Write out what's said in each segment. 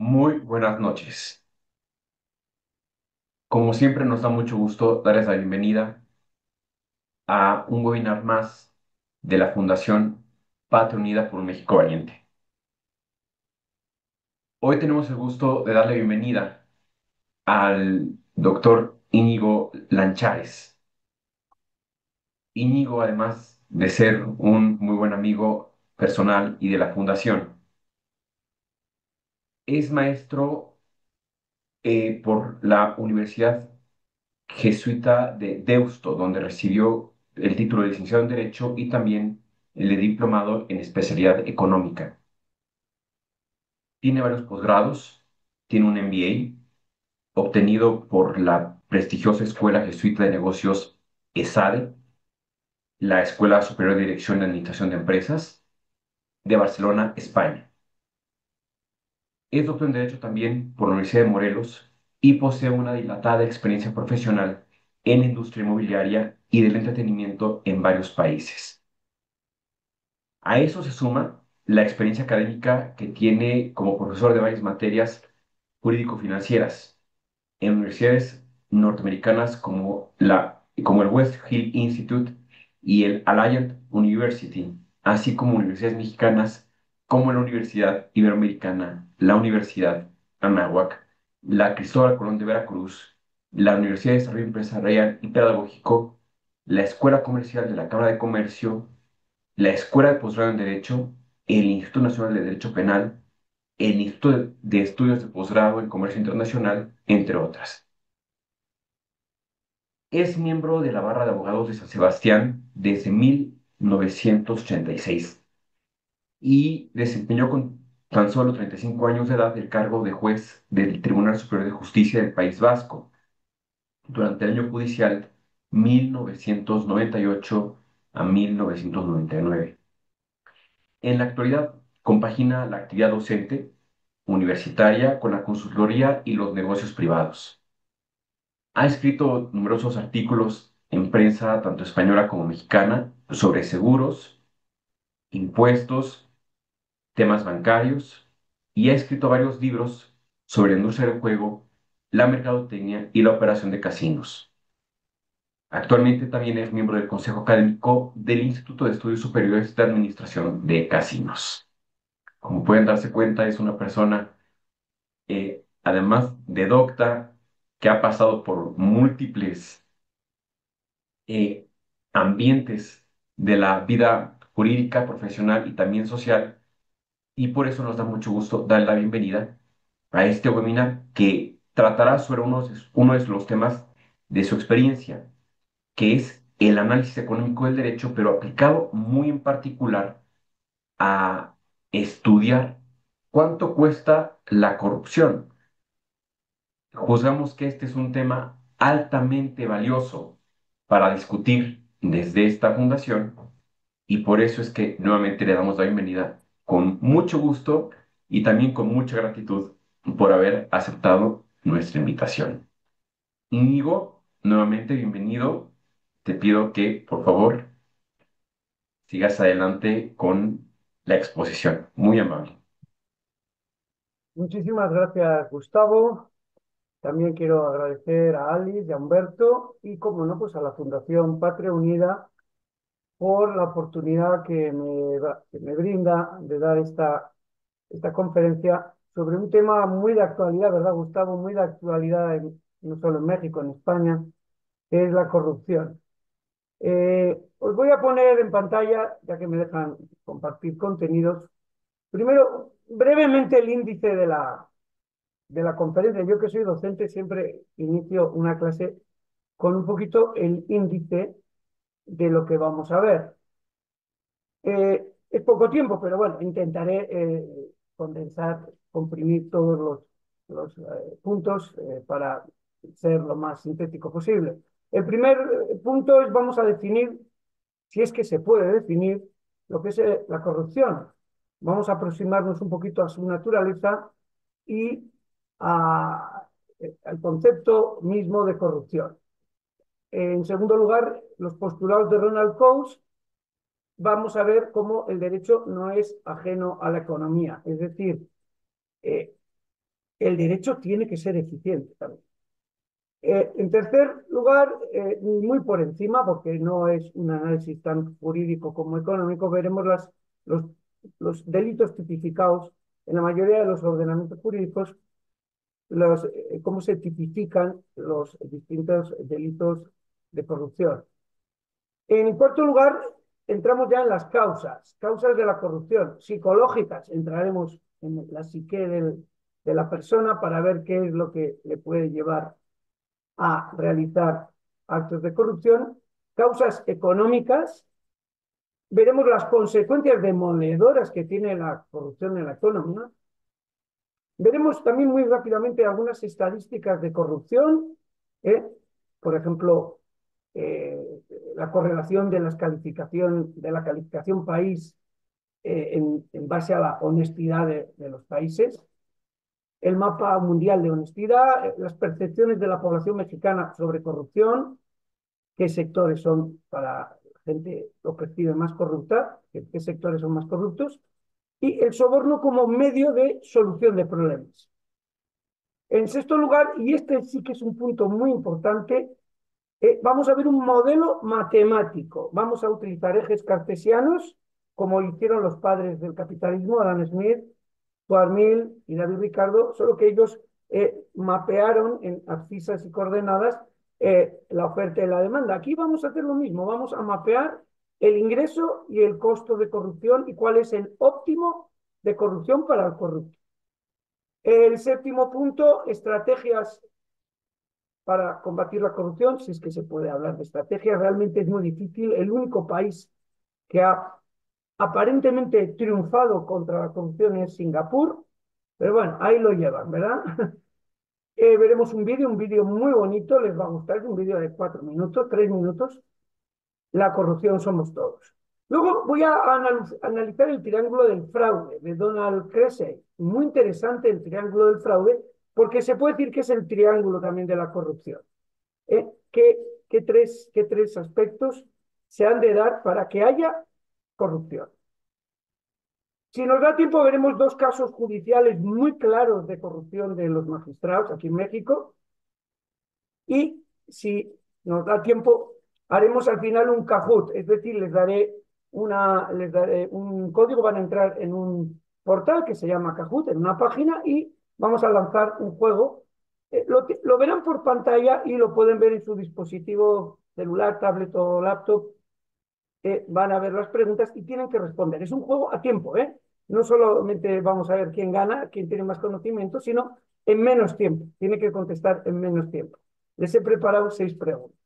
Muy buenas noches. Como siempre, nos da mucho gusto darles la bienvenida a un webinar más de la Fundación Patria Unida por un México Valiente. Hoy tenemos el gusto de darle bienvenida al doctor Íñigo Lanchares. Íñigo, además de ser un muy buen amigo personal y de la Fundación, es maestro por la Universidad Jesuita de Deusto, donde recibió el título de licenciado en Derecho y también el de diplomado en especialidad económica. Tiene varios posgrados, tiene un MBA obtenido por la prestigiosa Escuela Jesuita de Negocios ESADE, la Escuela Superior de Dirección y Administración de Empresas de Barcelona, España. Es doctor en Derecho también por la Universidad de Morelos y posee una dilatada experiencia profesional en la industria inmobiliaria y del entretenimiento en varios países. A eso se suma la experiencia académica que tiene como profesor de varias materias jurídico-financieras en universidades norteamericanas como el West Hill Institute y el Alliant University, así como universidades mexicanas como la Universidad Iberoamericana, la Universidad Anáhuac, la Cristóbal Colón de Veracruz, la Universidad de Desarrollo Empresarial y Pedagógico, la Escuela Comercial de la Cámara de Comercio, la Escuela de Posgrado en Derecho, el Instituto Nacional de Derecho Penal, el Instituto de Estudios de Posgrado en Comercio Internacional, entre otras. Es miembro de la Barra de Abogados de San Sebastián desde 1986 y desempeñó con tan solo 35 años de edad el cargo de juez del Tribunal Superior de Justicia del País Vasco durante el año judicial 1998 a 1999. En la actualidad, compagina la actividad docente universitaria con la consultoría y los negocios privados. Ha escrito numerosos artículos en prensa, tanto española como mexicana, sobre seguros, impuestos, temas bancarios, y ha escrito varios libros sobre la industria del juego, la mercadotecnia y la operación de casinos. Actualmente también es miembro del Consejo Académico del Instituto de Estudios Superiores de Administración de Casinos. Como pueden darse cuenta, es una persona, además de docta, que ha pasado por múltiples eh, ambientes de la vida jurídica, profesional y también social, y por eso nos da mucho gusto dar la bienvenida a este webinar que tratará sobre uno de los temas de su experiencia, que es el análisis económico del derecho, pero aplicado muy en particular a estudiar cuánto cuesta la corrupción. Juzgamos que este es un tema altamente valioso para discutir desde esta fundación y por eso es que nuevamente le damos la bienvenida con mucho gusto y también con mucha gratitud por haber aceptado nuestra invitación. Íñigo, nuevamente bienvenido. Te pido que, por favor, sigas adelante con la exposición. Muy amable. Muchísimas gracias, Gustavo. También quiero agradecer a Alice y a Humberto y, como no, pues a la Fundación Patria Unida por la oportunidad que me brinda de dar esta conferencia sobre un tema muy de actualidad, ¿verdad, Gustavo? Muy de actualidad no solo en México, en España, que es la corrupción. Os voy a poner en pantalla, ya que me dejan compartir contenidos, primero brevemente el índice de la conferencia. Yo, que soy docente, siempre inicio una clase con un poquito el índice de lo que vamos a ver. Es poco tiempo, pero bueno, intentaré condensar, comprimir todos los puntos para ser lo más sintético posible. El primer punto es: vamos a definir, si es que se puede definir, lo que es la corrupción. Vamos a aproximarnos un poquito a su naturaleza y al concepto mismo de corrupción. En segundo lugar, los postulados de Ronald Coase. Vamos a ver cómo el derecho no es ajeno a la economía. Es decir, eh, el derecho tiene que ser eficiente también. En tercer lugar, muy por encima, porque no es un análisis tan jurídico como económico, veremos los, los delitos tipificados en la mayoría de los ordenamientos jurídicos, cómo se tipifican los distintos delitos de corrupción. En cuarto lugar, entramos ya en las causas de la corrupción, psicológicas. Entraremos en la psique de la persona para ver qué es lo que le puede llevar a realizar actos de corrupción, causas económicas, veremos las consecuencias demoledoras que tiene la corrupción en la economía, veremos también muy rápidamente algunas estadísticas de corrupción, ¿eh? Por ejemplo, eh, la correlación de la calificación país en base a la honestidad de los países, el mapa mundial de honestidad, las percepciones de la población mexicana sobre corrupción, qué sectores son para la gente lo percibe más corrupta, qué sectores son más corruptos, y el soborno como medio de solución de problemas. En sexto lugar, y este sí que es un punto muy importante, vamos a ver un modelo matemático. Vamos a utilizar ejes cartesianos, como hicieron los padres del capitalismo, Adam Smith, Stuart Mill y David Ricardo, solo que ellos mapearon en abscisas y coordenadas la oferta y la demanda. Aquí vamos a hacer lo mismo, vamos a mapear el ingreso y el costo de corrupción y cuál es el óptimo de corrupción para el corrupto. El séptimo punto, estrategias para combatir la corrupción, si es que se puede hablar de estrategias, realmente es muy difícil. El único país que ha aparentemente triunfado contra la corrupción es Singapur, pero bueno, ahí lo llevan, ¿verdad? Veremos un vídeo muy bonito, les va a gustar, es un vídeo de 4 minutos, 3 minutos, la corrupción somos todos. Luego voy a analizar el triángulo del fraude de Donald Cressey. Muy interesante el triángulo del fraude, porque se puede decir que es el triángulo también de la corrupción. ¿Eh? ¿Qué tres aspectos se han de dar para que haya corrupción? Si nos da tiempo, veremos dos casos judiciales muy claros de corrupción de los magistrados aquí en México. Y si nos da tiempo, haremos al final un Kahoot, es decir, les daré un código, van a entrar en un portal que se llama Kahoot, en una página, y vamos a lanzar un juego. Lo verán por pantalla y lo pueden ver en su dispositivo celular, tablet o laptop. Van a ver las preguntas y tienen que responder. Es un juego a tiempo, ¿eh? No solamente vamos a ver quién gana, quién tiene más conocimiento, sino en menos tiempo. Tiene que contestar en menos tiempo. Les he preparado 6 preguntas.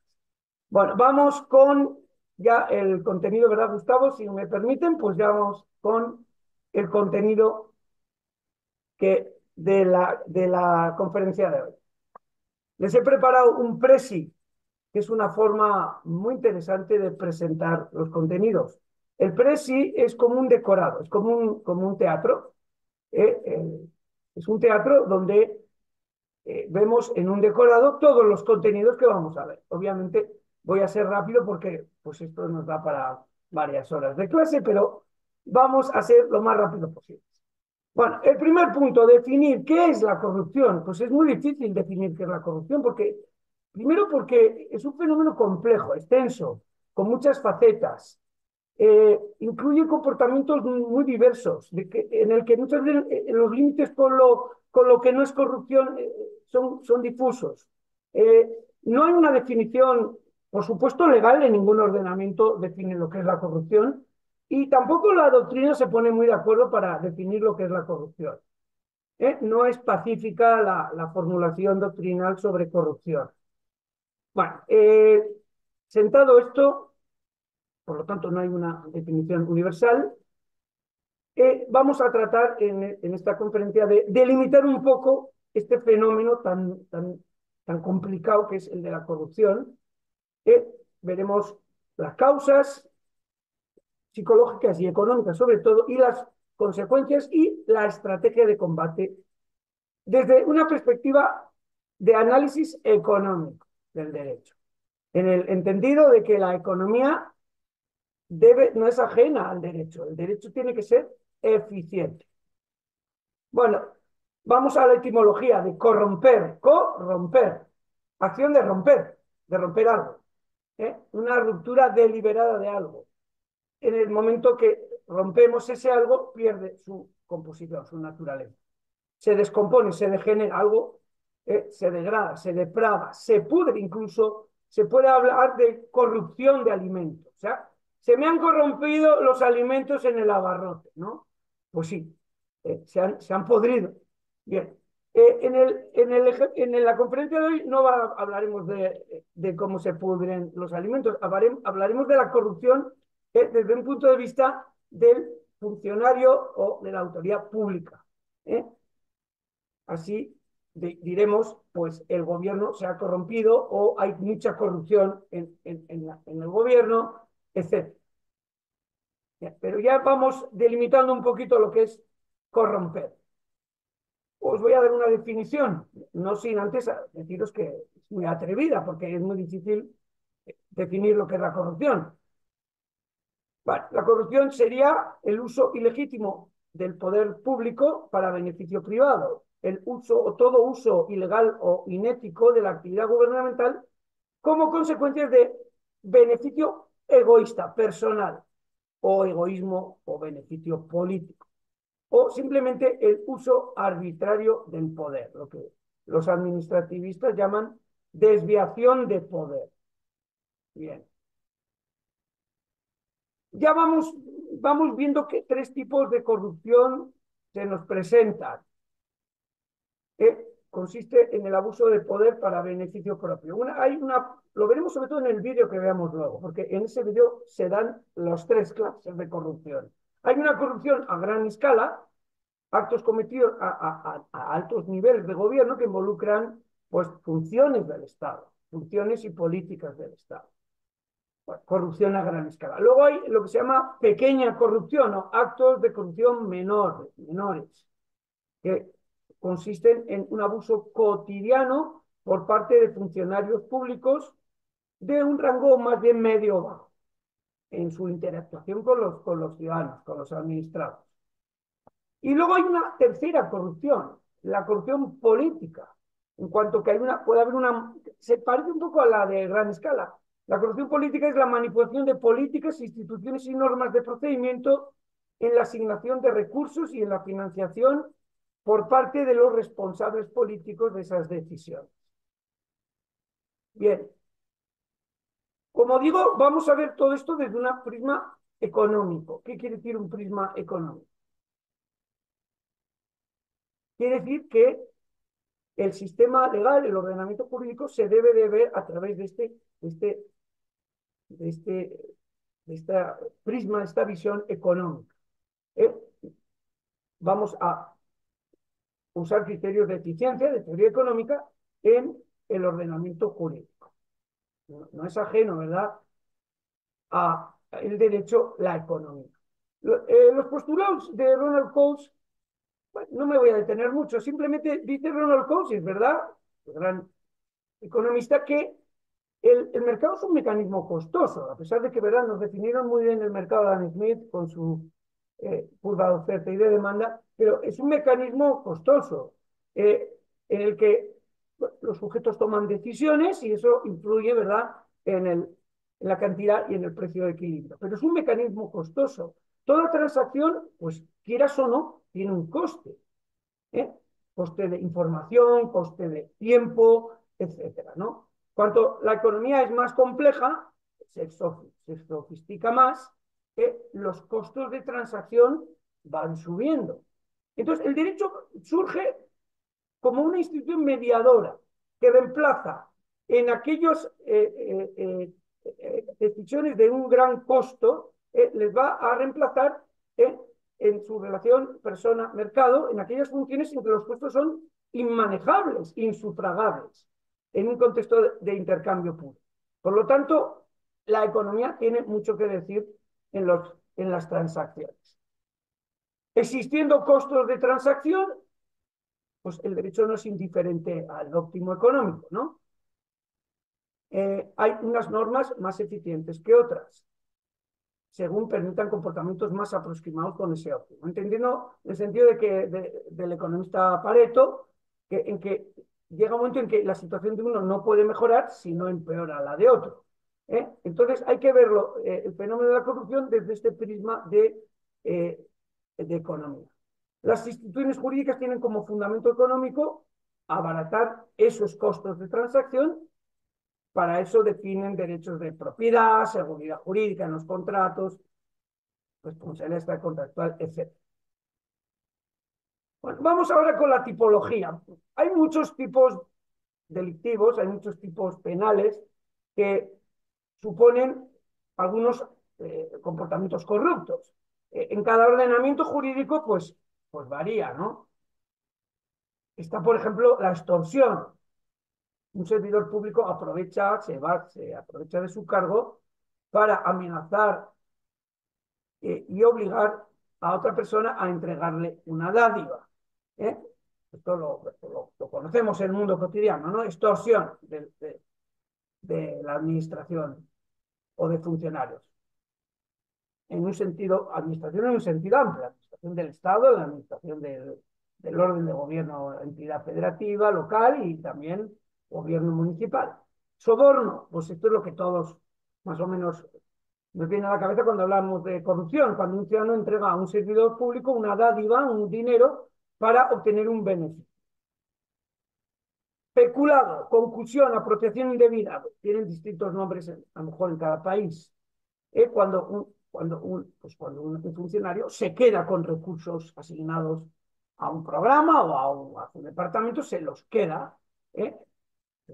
Bueno, vamos con ya el contenido, ¿verdad, Gustavo? Si me permiten, pues ya vamos con el contenido de la conferencia de hoy. Les he preparado un presi, que es una forma muy interesante de presentar los contenidos. El presi es como un decorado, es como un teatro. Es un teatro donde vemos en un decorado todos los contenidos que vamos a ver. Obviamente voy a ser rápido porque pues esto nos da para varias horas de clase, pero vamos a ser lo más rápido posible. Bueno, el primer punto, definir qué es la corrupción. Pues es muy difícil definir qué es la corrupción porque, primero porque es un fenómeno complejo, extenso, con muchas facetas. Incluye comportamientos muy diversos, en el que muchas veces los límites con lo que no es corrupción son difusos. No hay una definición, por supuesto, legal, en ningún ordenamiento define lo que es la corrupción, y tampoco la doctrina se pone muy de acuerdo para definir lo que es la corrupción. No es pacífica la formulación doctrinal sobre corrupción. Bueno, sentado esto, por lo tanto no hay una definición universal, vamos a tratar en esta conferencia de delimitar un poco este fenómeno tan complicado que es el de la corrupción. Veremos las causas psicológicas y económicas sobre todo, y las consecuencias y la estrategia de combate desde una perspectiva de análisis económico del derecho, en el entendido de que la economía no es ajena al derecho, el derecho tiene que ser eficiente. Bueno, Vamos a la etimología de corromper, corromper, acción de romper algo, ¿eh? Una ruptura deliberada de algo. En el momento que rompemos ese algo, pierde su composición, su naturaleza. Se descompone, se degenera algo, se degrada, se deprava, se pudre, incluso se puede hablar de corrupción de alimentos. O sea, se me han corrompido los alimentos en el abarrote, ¿no? Pues sí, se han podrido. Bien. En la conferencia de hoy no hablaremos de cómo se pudren los alimentos, hablaremos de la corrupción desde un punto de vista del funcionario o de la autoridad pública. ¿Eh? Así diremos, pues el gobierno se ha corrompido o hay mucha corrupción en el gobierno, etc. Pero ya vamos delimitando un poquito lo que es corromper. Os voy a dar una definición, no sin antes deciros que es muy atrevida, porque es muy difícil definir lo que es la corrupción. Vale, la corrupción sería el uso ilegítimo del poder público para beneficio privado, el uso o todo uso ilegal o inético de la actividad gubernamental como consecuencia de beneficio egoísta, personal, o egoísmo o beneficio político, o simplemente el uso arbitrario del poder, lo que los administrativistas llaman desviación de poder. Bien. Ya vamos viendo que tres tipos de corrupción se nos presentan. Consiste en el abuso de poder para beneficio propio. Lo veremos sobre todo en el vídeo que veamos luego, porque en ese vídeo se dan las tres clases de corrupción. Hay una corrupción a gran escala, actos cometidos a altos niveles de gobierno que involucran pues, funciones del Estado, funciones y políticas del Estado. Corrupción a gran escala. Luego hay lo que se llama pequeña corrupción o actos de corrupción menores, que consisten en un abuso cotidiano por parte de funcionarios públicos de un rango más bien medio o bajo en su interactuación con los ciudadanos, con los administrados. Y luego hay una tercera corrupción, la corrupción política, en cuanto que puede haber se parece un poco a la de gran escala. La corrupción política es la manipulación de políticas, instituciones y normas de procedimiento en la asignación de recursos y en la financiación por parte de los responsables políticos de esas decisiones. Bien, como digo, vamos a ver todo esto desde un prisma económico. ¿Qué quiere decir un prisma económico? Quiere decir que el sistema legal, el ordenamiento jurídico, se debe de ver a través de este, de esta prisma, esta visión económica. ¿Eh? Vamos a usar criterios de eficiencia, de teoría económica, en el ordenamiento jurídico. No es ajeno, ¿verdad?, a el derecho, la economía. Los postulados de Ronald Coase, bueno, no me voy a detener mucho, simplemente dice Ronald Coase, es verdad, el gran economista, que el mercado es un mecanismo costoso, a pesar de que, ¿verdad?, nos definieron muy bien el mercado de Adam Smith con su curva de oferta y de demanda, pero es un mecanismo costoso en el que los sujetos toman decisiones y eso influye, ¿verdad?, en la cantidad y en el precio de equilibrio. Pero es un mecanismo costoso. Toda transacción, pues quieras o no, tiene un coste. Coste de información, coste de tiempo, etcétera, ¿no? Cuanto la economía es más compleja, se sofistica más, los costos de transacción van subiendo. Entonces, el derecho surge como una institución mediadora que reemplaza en aquellas decisiones de un gran costo, les va a reemplazar en su relación persona-mercado, en aquellas funciones en que los costos son inmanejables, insufragables, en un contexto de intercambio puro. Por lo tanto, la economía tiene mucho que decir en las transacciones. Existiendo costos de transacción, pues el derecho no es indiferente al óptimo económico, ¿no? Hay unas normas más eficientes que otras. según permitan comportamientos más aproximados con ese óptimo. Entendiendo en el sentido de que del economista Pareto, en que llega un momento en que la situación de uno no puede mejorar si no empeora la de otro. Entonces hay que verlo, el fenómeno de la corrupción desde este prisma de economía. Las instituciones jurídicas tienen como fundamento económico abaratar esos costos de transacción. Para eso definen derechos de propiedad, seguridad jurídica en los contratos, responsabilidad contractual, etc. Bueno, vamos ahora con la tipología. Hay muchos tipos delictivos, hay muchos tipos penales que suponen algunos comportamientos corruptos. En cada ordenamiento jurídico, pues varía, ¿no? Está, por ejemplo, la extorsión. Un servidor público se aprovecha de su cargo para amenazar y obligar a otra persona a entregarle una dádiva. ¿eh? Esto lo conocemos en el mundo cotidiano, ¿no? Extorsión de la administración o de funcionarios. En un sentido, administración en un sentido amplio, administración del Estado, la administración del orden de gobierno, entidad federativa, local y también gobierno municipal. Soborno, pues esto es lo que todos más o menos nos viene a la cabeza cuando hablamos de corrupción, cuando un ciudadano entrega a un servidor público una dádiva, un dinero, para obtener un beneficio. Peculado, concusión, apropiación indebida, tienen distintos nombres a lo mejor en cada país. Cuando un funcionario se queda con recursos asignados a un programa o a un departamento, se los queda. ¿eh?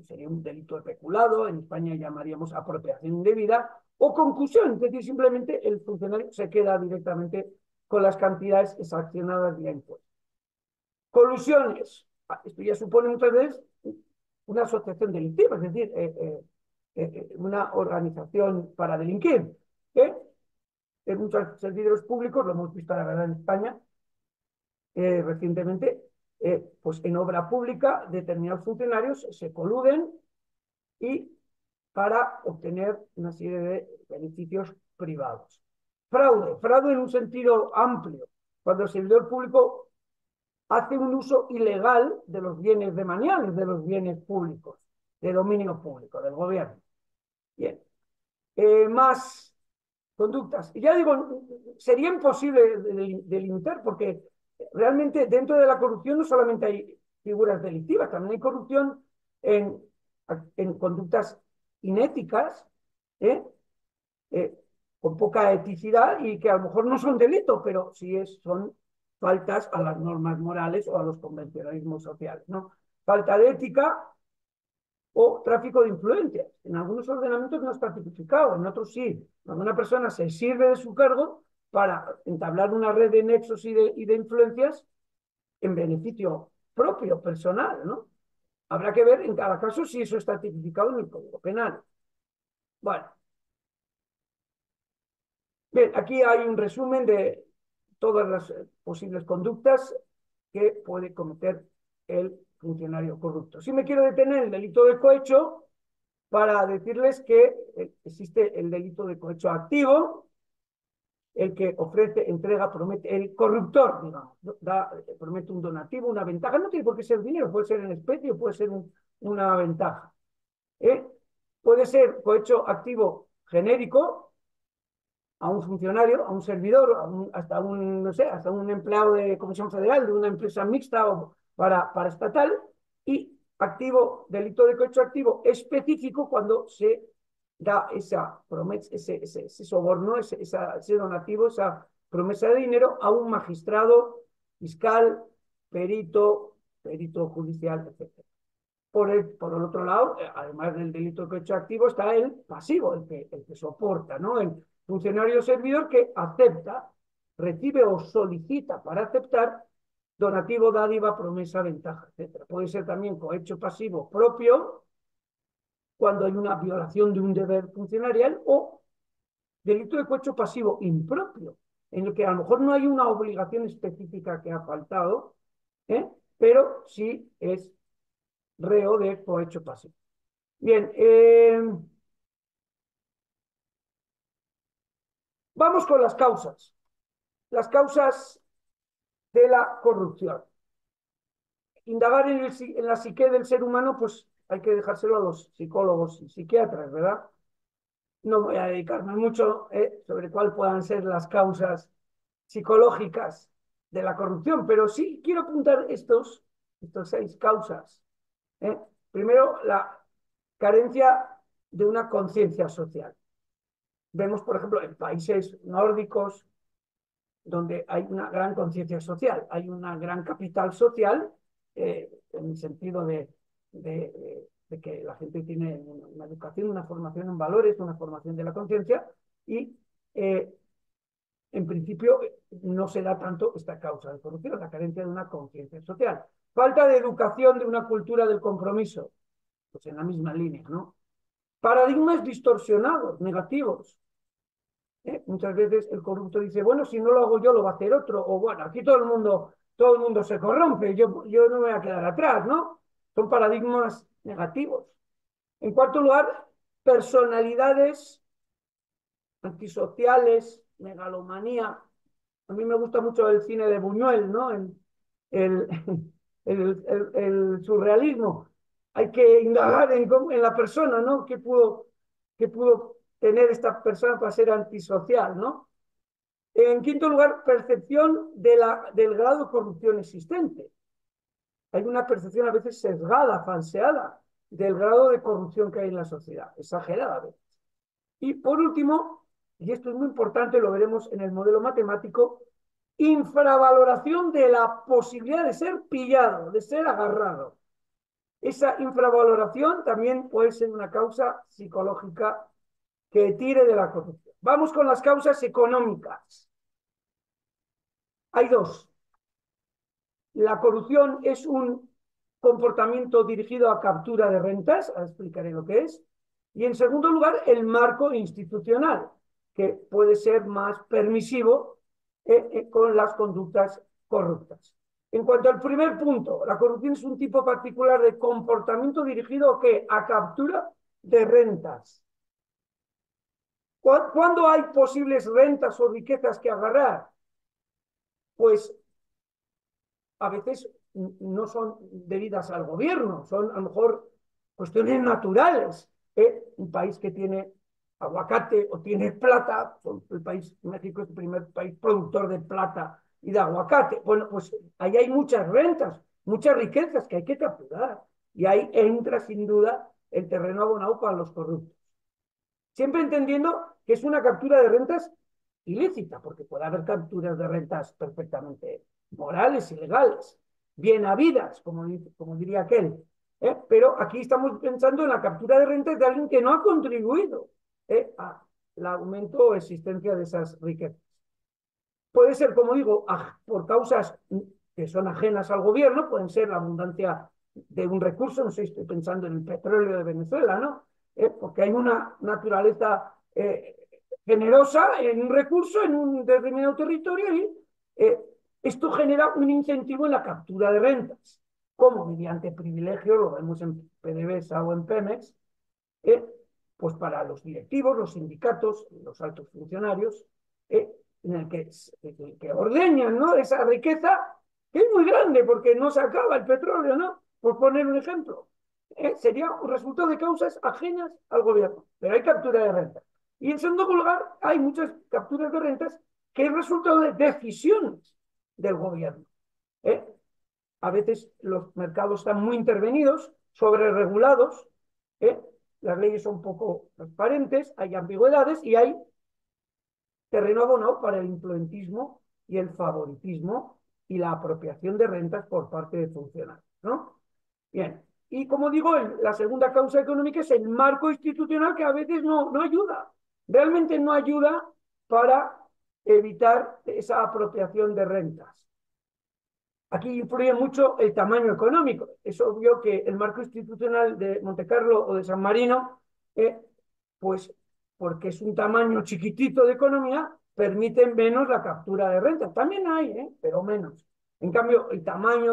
Sería un delito de peculado, en España llamaríamos apropiación indebida, o concusión, es decir, simplemente el funcionario se queda directamente con las cantidades exaccionadas vía impuestos. Colusiones, esto ya supone muchas veces una asociación delictiva, es decir, una organización para delinquir. ¿eh? En muchos servidores públicos, lo hemos visto la verdad en España recientemente, pues en obra pública determinados funcionarios se coluden y para obtener una serie de beneficios privados. Fraude en un sentido amplio, cuando el servidor público hace un uso ilegal de los bienes demaniales, de los bienes públicos, de dominio público, del gobierno. Bien. Más conductas. Y ya digo, sería imposible delimitar porque realmente dentro de la corrupción no solamente hay figuras delictivas, también hay corrupción en, en conductas inéticas, ¿eh? Eh, con poca eticidad y que a lo mejor no son delitos, pero sí son faltas a las normas morales o a los convencionalismos sociales, ¿no? Falta de ética o tráfico de influencias. En algunos ordenamientos no está tipificado, en otros sí. Cuando una persona se sirve de su cargo para entablar una red de nexos y de influencias en beneficio propio, personal, ¿no? Habrá que ver en cada caso si eso está tipificado en el Código Penal. Bueno, bien, aquí hay un resumen de todas las posibles conductas que puede cometer el funcionario corrupto. Si me quiero detener en el delito de cohecho, para decirles que existe el delito de cohecho activo, el que ofrece, entrega, promete, el corruptor, digamos, promete un donativo, una ventaja, no tiene por qué ser dinero, puede ser en especie, puede ser una ventaja. Puede ser cohecho activo genérico a un funcionario, a un servidor, hasta un, no sé, hasta un empleado de Comisión Federal, de una empresa mixta o para estatal, y activo, delito de cohecho activo específico cuando se da esa promesa, ese soborno, ese donativo, esa promesa de dinero a un magistrado, fiscal, perito judicial, etc. Por el otro lado, además del delito de cohecho activo, está el pasivo, el que soporta, ¿no? El funcionario servidor que acepta, recibe o solicita para aceptar donativo, dádiva, promesa, ventaja, etc. Puede ser también cohecho pasivo propio, cuando hay una violación de un deber funcionarial, o delito de cohecho pasivo impropio, en el que a lo mejor no hay una obligación específica que ha faltado, pero sí es reo de cohecho pasivo. Bien, Vamos con las causas. Las causas de la corrupción. Indagar en la psique del ser humano, pues hay que dejárselo a los psicólogos y psiquiatras, ¿verdad? No voy a dedicarme mucho sobre cuáles puedan ser las causas psicológicas de la corrupción, pero sí quiero apuntar estos 6 causas. ¿eh? Primero, la carencia de una conciencia social. Vemos, por ejemplo, en países nórdicos donde hay una gran conciencia social, hay una gran capital social, en el sentido de que la gente tiene una educación, una formación en valores, una formación de la conciencia, y en principio no se da tanto esta causa de corrupción, la carencia de una conciencia social. Falta de educación, de una cultura del compromiso, pues en la misma línea, ¿no? Paradigmas distorsionados, negativos. Muchas veces el corrupto dice, bueno, si no lo hago yo, lo va a hacer otro, o bueno, aquí todo el mundo se corrompe, yo no me voy a quedar atrás, ¿no? Son paradigmas negativos. En cuarto lugar, personalidades antisociales, megalomanía. A mí me gusta mucho el cine de Buñuel, ¿no? El, el surrealismo. Hay que indagar en la persona, ¿no? ¿Qué pudo tener esta persona para ser antisocial, ¿no? En quinto lugar, percepción del grado de corrupción existente. Hay una percepción a veces sesgada, falseada, del grado de corrupción que hay en la sociedad, exagerada a veces. Y por último, y esto es muy importante, lo veremos en el modelo matemático, infravaloración de la posibilidad de ser pillado, de ser agarrado. Esa infravaloración también puede ser una causa psicológica que tire de la corrupción. Vamos con las causas económicas. Hay 2. La corrupción es un comportamiento dirigido a captura de rentas, ahora explicaré lo que es. Y en segundo lugar, el marco institucional, que puede ser más permisivo con las conductas corruptas. En cuanto al primer punto, la corrupción es un tipo particular de comportamiento dirigido a captura de rentas. ¿Cuándo hay posibles rentas o riquezas que agarrar? Pues a veces no son debidas al gobierno, son a lo mejor cuestiones naturales. Un país que tiene aguacate o tiene plata, el país, México es el primer país productor de plata y de aguacate. Bueno, pues ahí hay muchas rentas, muchas riquezas que hay que capturar. Y ahí entra sin duda el terreno abonado para los corruptos. Siempre entendiendo que es una captura de rentas ilícita, porque puede haber capturas de rentas perfectamente morales y legales, bien habidas, como diría aquel. Pero aquí estamos pensando en la captura de rentas de alguien que no ha contribuido al aumento o existencia de esas riquezas. Puede ser, como digo, por causas que son ajenas al gobierno, pueden ser la abundancia de un recurso, no sé, estoy pensando en el petróleo de Venezuela, ¿no? Porque hay una naturaleza generosa en un recurso, en un determinado territorio, y esto genera un incentivo en la captura de rentas, como mediante privilegios, lo vemos en PDVSA o en Pemex, eh, pues para los directivos, los sindicatos, los altos funcionarios, en el que ordeñan, ¿no? Esa riqueza, que es muy grande porque no se acaba el petróleo, ¿no? Por poner un ejemplo. Sería un resultado de causas ajenas al gobierno, pero hay captura de rentas. Y en segundo lugar, hay muchas capturas de rentas que es resultado de decisiones del gobierno. ¿eh? A veces los mercados están muy intervenidos, sobre regulados, las leyes son poco transparentes, hay ambigüedades y hay terreno abonado para el influentismo y el favoritismo y la apropiación de rentas por parte de funcionarios, ¿no? Bien, y como digo, la segunda causa económica es el marco institucional que a veces no ayuda, realmente no ayuda para evitar esa apropiación de rentas. Aquí influye mucho el tamaño económico. Es obvio que el marco institucional de Montecarlo o de San Marino, pues porque es un tamaño chiquitito de economía, permite menos la captura de renta. También hay, pero menos. En cambio, el tamaño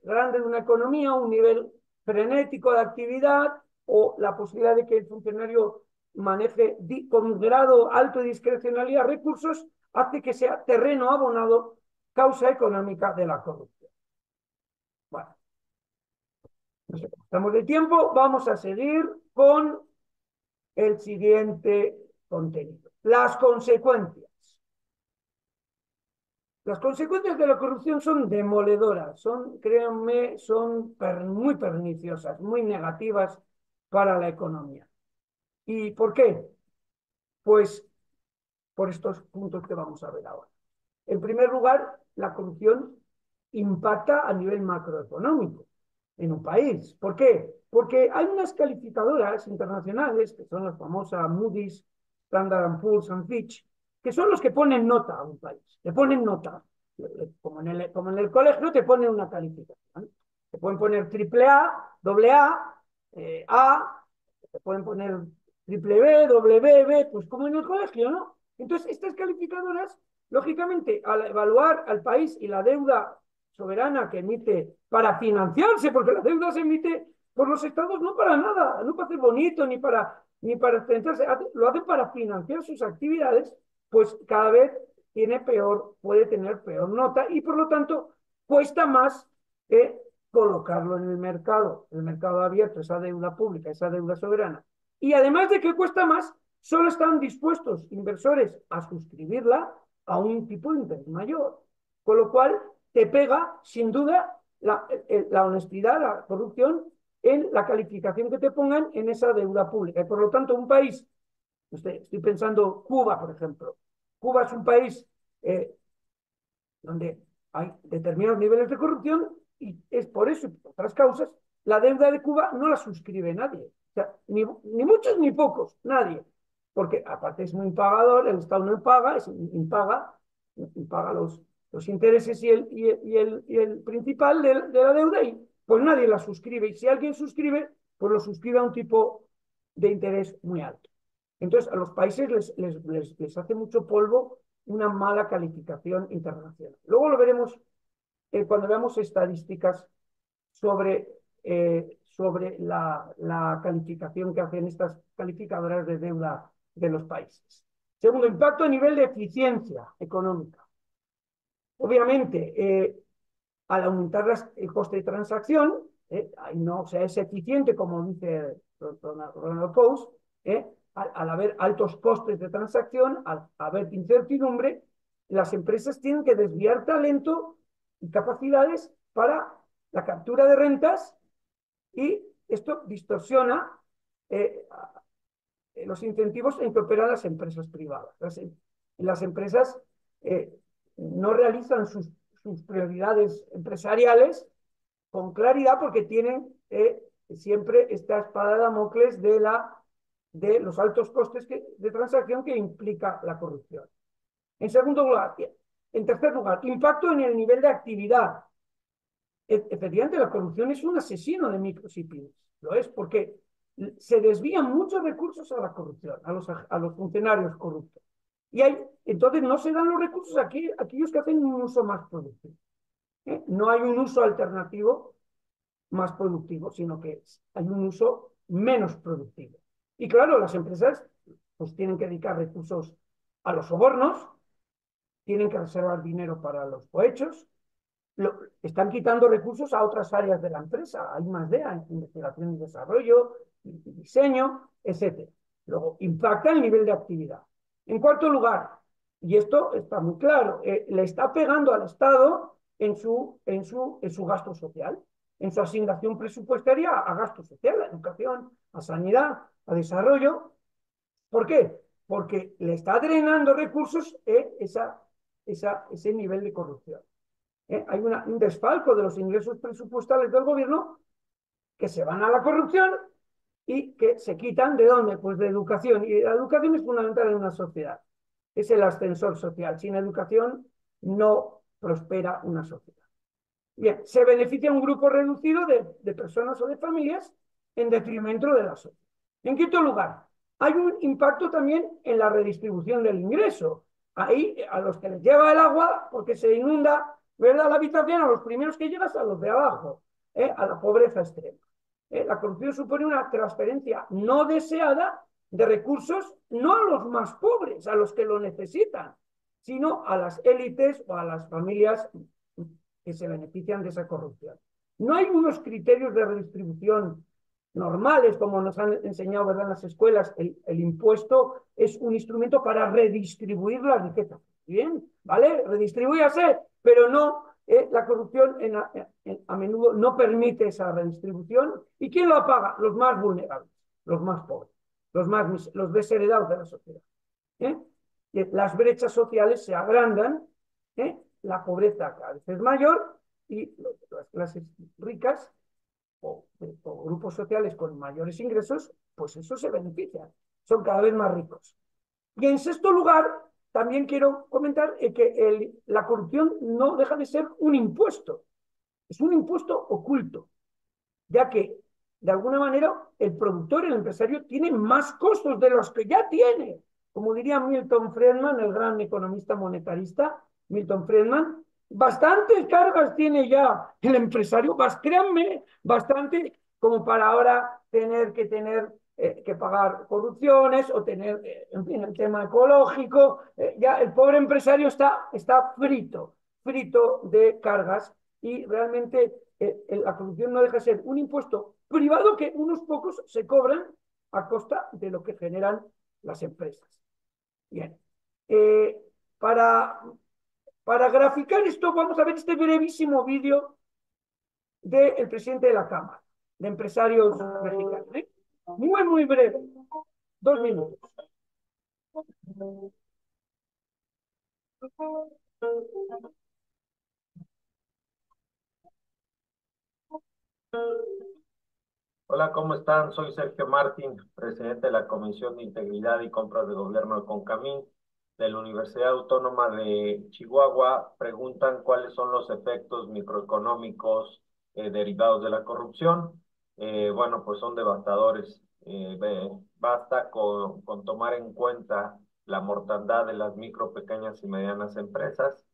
grande de una economía, un nivel frenético de actividad o la posibilidad de que el funcionario maneje con grado alto de discrecionalidad recursos, hace que sea terreno abonado, causa económica de la corrupción. Bueno, no sé cómo estamos de tiempo, vamos a seguir con el siguiente contenido. Las consecuencias. Las consecuencias de la corrupción son demoledoras, son, créanme, son muy perniciosas, muy negativas para la economía. ¿Y por qué? Pues por estos puntos que vamos a ver ahora. En primer lugar, la corrupción impacta a nivel macroeconómico en un país. ¿Por qué? Porque hay unas calificadoras internacionales, que son las famosas Moody's, Standard Poor's and Fitch, que son los que ponen nota a un país. Le ponen nota. Como en el colegio te ponen una calificación. Te pueden poner triple A, doble A, te pueden poner triple B, doble B, pues como en el colegio, ¿no? Entonces, estas calificadoras, lógicamente, al evaluar al país y la deuda soberana que emite para financiarse, porque la deuda se emite por los estados no para nada, no para hacer bonito, ni para financiarse, lo hacen para financiar sus actividades, pues cada vez puede tener peor nota y por lo tanto cuesta más colocarlo en el mercado abierto, esa deuda pública, esa deuda soberana. Y además de que cuesta más, solo están dispuestos inversores a suscribirla a un tipo de interés mayor. Con lo cual, te pega, sin duda, la honestidad, la corrupción, en la calificación que te pongan en esa deuda pública. Y por lo tanto, un país, estoy pensando Cuba, por ejemplo. Cuba es un país eh, donde hay determinados niveles de corrupción y es por eso y por otras causas, la deuda de Cuba no la suscribe nadie. O sea, ni muchos ni pocos, nadie. Porque aparte es muy impagador, el Estado no paga, impaga los intereses y el principal de la deuda y pues nadie la suscribe. Y si alguien suscribe, pues lo suscribe a un tipo de interés muy alto. Entonces, a los países les hace mucho polvo una mala calificación internacional. Luego lo veremos cuando veamos estadísticas sobre la calificación que hacen estas calificadoras de deuda de los países. Segundo, impacto a nivel de eficiencia económica. Obviamente, al aumentar el coste de transacción, no o sea, es eficiente, como dice Ronald Coase, al haber altos costes de transacción, al haber incertidumbre, las empresas tienen que desviar talento y capacidades para la captura de rentas y esto distorsiona eh, los incentivos en que operan las empresas privadas. Las empresas no realizan sus prioridades empresariales con claridad porque tienen siempre esta espada de Damocles de los altos costes de transacción que implica la corrupción. En tercer lugar, impacto en el nivel de actividad. Efectivamente, la corrupción es un asesino de micros y pymes. Lo es porque se desvían muchos recursos a la corrupción, a los funcionarios corruptos. Entonces no se dan los recursos a aquellos que hacen un uso más productivo. No hay un uso alternativo más productivo, sino que hay un uso menos productivo. Y claro, las empresas pues tienen que dedicar recursos a los sobornos, tienen que reservar dinero para los cohechos, están quitando recursos a otras áreas de la empresa, hay más de investigación y desarrollo, diseño, etc. Luego, impacta el nivel de actividad. En cuarto lugar, y esto está muy claro, le está pegando al Estado en su gasto social, en su asignación presupuestaria a gasto social, a educación, a sanidad, a desarrollo. ¿Por qué? Porque le está drenando recursos ese nivel de corrupción. Hay un desfalco de los ingresos presupuestales del gobierno que se van a la corrupción y que se quitan ¿de dónde? Pues de educación. Y la educación es fundamental en una sociedad. Es el ascensor social. Sin educación no prospera una sociedad. Bien, se beneficia un grupo reducido de personas o de familias en detrimento de la sociedad. En quinto lugar, hay un impacto también en la redistribución del ingreso. Ahí, a los que les lleva el agua, porque se inunda, ¿verdad?, la habitación, a los primeros que llegas a los de abajo, a la pobreza extrema. La corrupción supone una transferencia no deseada de recursos no a los más pobres, a los que lo necesitan, sino a las élites o a las familias que se benefician de esa corrupción. No hay unos criterios de redistribución normales, como nos han enseñado, ¿verdad?, en las escuelas. El impuesto es un instrumento para redistribuir la riqueza. Bien, ¿vale? Redistribúyase, pero no, la corrupción a menudo no permite esa redistribución. ¿Y quién lo paga? Los más vulnerables, los más pobres, los desheredados de la sociedad. ¿Eh? Las brechas sociales se agrandan, ¿eh? La pobreza cada vez es mayor y las clases ricas o grupos sociales con mayores ingresos, pues eso se benefician, son cada vez más ricos. Y en sexto lugar, también quiero comentar que la corrupción no deja de ser un impuesto, es un impuesto oculto, ya que de alguna manera el productor, el empresario, tiene más costos de los que ya tiene. Como diría Milton Friedman, el gran economista monetarista, Milton Friedman, bastantes cargas tiene ya el empresario, créanme, bastante como para ahora tener que pagar corrupciones o tener, en fin, el tema ecológico. Ya el pobre empresario está frito de cargas y realmente la corrupción no deja de ser un impuesto privado que unos pocos se cobran a costa de lo que generan las empresas. Bien. Eh, para, para graficar esto, vamos a ver este brevísimo vídeo del presidente de la Cámara de Empresarios Mexicanos. ¿Eh? Muy, muy breve. 2 minutos. Hola, ¿cómo están? Soy Sergio Martín, presidente de la Comisión de Integridad y Compras de Gobierno de Concamín, de la Universidad Autónoma de Chihuahua. Preguntan cuáles son los efectos microeconómicos derivados de la corrupción. Bueno, pues son devastadores. Basta con tomar en cuenta la mortandad de las micro, pequeñas y medianas empresas.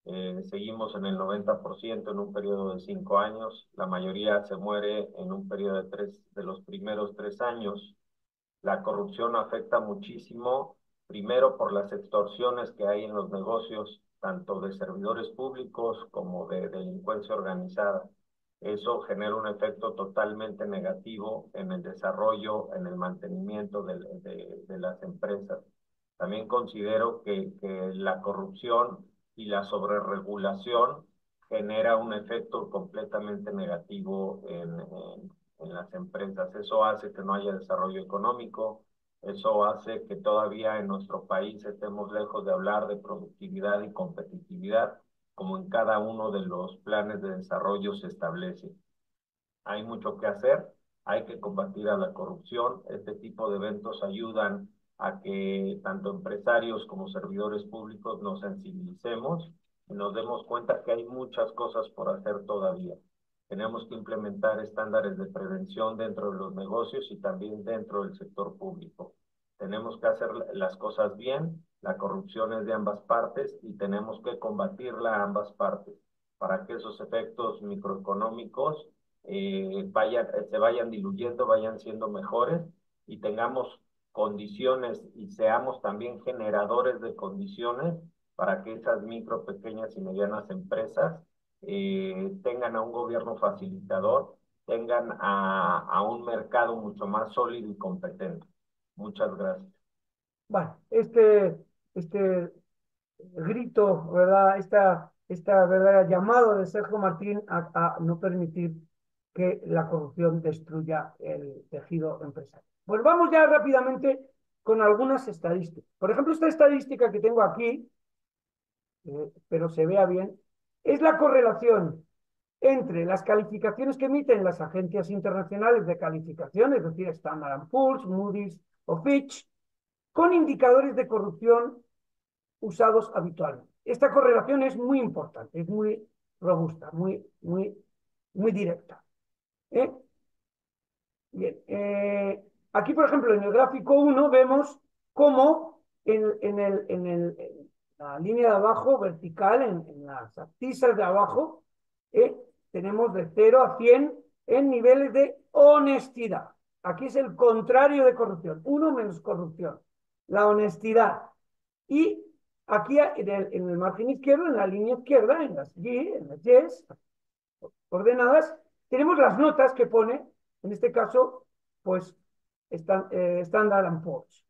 Seguimos en el 90% en un periodo de 5 años. La mayoría se muere en un periodo de los primeros 3 años. La corrupción afecta muchísimo, primero por las extorsiones que hay en los negocios, tanto de servidores públicos como de delincuencia organizada. Eso genera un efecto totalmente negativo en el desarrollo, en el mantenimiento de las empresas. También considero que la corrupción y la sobreregulación genera un efecto completamente negativo en las empresas. Eso hace que no haya desarrollo económico, eso hace que todavía en nuestro país estemos lejos de hablar de productividad y competitividad, como en cada uno de los planes de desarrollo se establece. Hay mucho que hacer, hay que combatir a la corrupción. Este tipo de eventos ayudan a que tanto empresarios como servidores públicos nos sensibilicemos y nos demos cuenta que hay muchas cosas por hacer todavía. Tenemos que implementar estándares de prevención dentro de los negocios y también dentro del sector público. Tenemos que hacer las cosas bien, la corrupción es de ambas partes y tenemos que combatirla a ambas partes para que esos efectos microeconómicos se vayan diluyendo, vayan siendo mejores y tengamos condiciones y seamos también generadores de condiciones para que esas micro, pequeñas y medianas empresas tengan a un gobierno facilitador, tengan a un mercado mucho más sólido y competente. Muchas gracias. Bueno, este grito, ¿verdad? ¿Verdad? Llamado de Sergio Martín a no permitir que la corrupción destruya el tejido empresarial. Pues vamos ya rápidamente con algunas estadísticas. Por ejemplo, esta estadística que tengo aquí, pero se vea bien, es la correlación entre las calificaciones que emiten las agencias internacionales de calificación, es decir, Standard Poor's, Moody's o Fitch, con indicadores de corrupción usados habitualmente. Esta correlación es muy importante, es muy robusta, muy directa. Bien, aquí, por ejemplo, en el gráfico 1 vemos cómo en la línea de abajo, vertical, en las abscisas de abajo, tenemos de 0 a 100 en niveles de honestidad. Aquí es el contrario de corrupción. 1 menos corrupción. La honestidad. Y aquí en el margen izquierdo, en la línea izquierda, en las Ys ordenadas, tenemos las notas que pone, en este caso, pues, Standard & Poor's.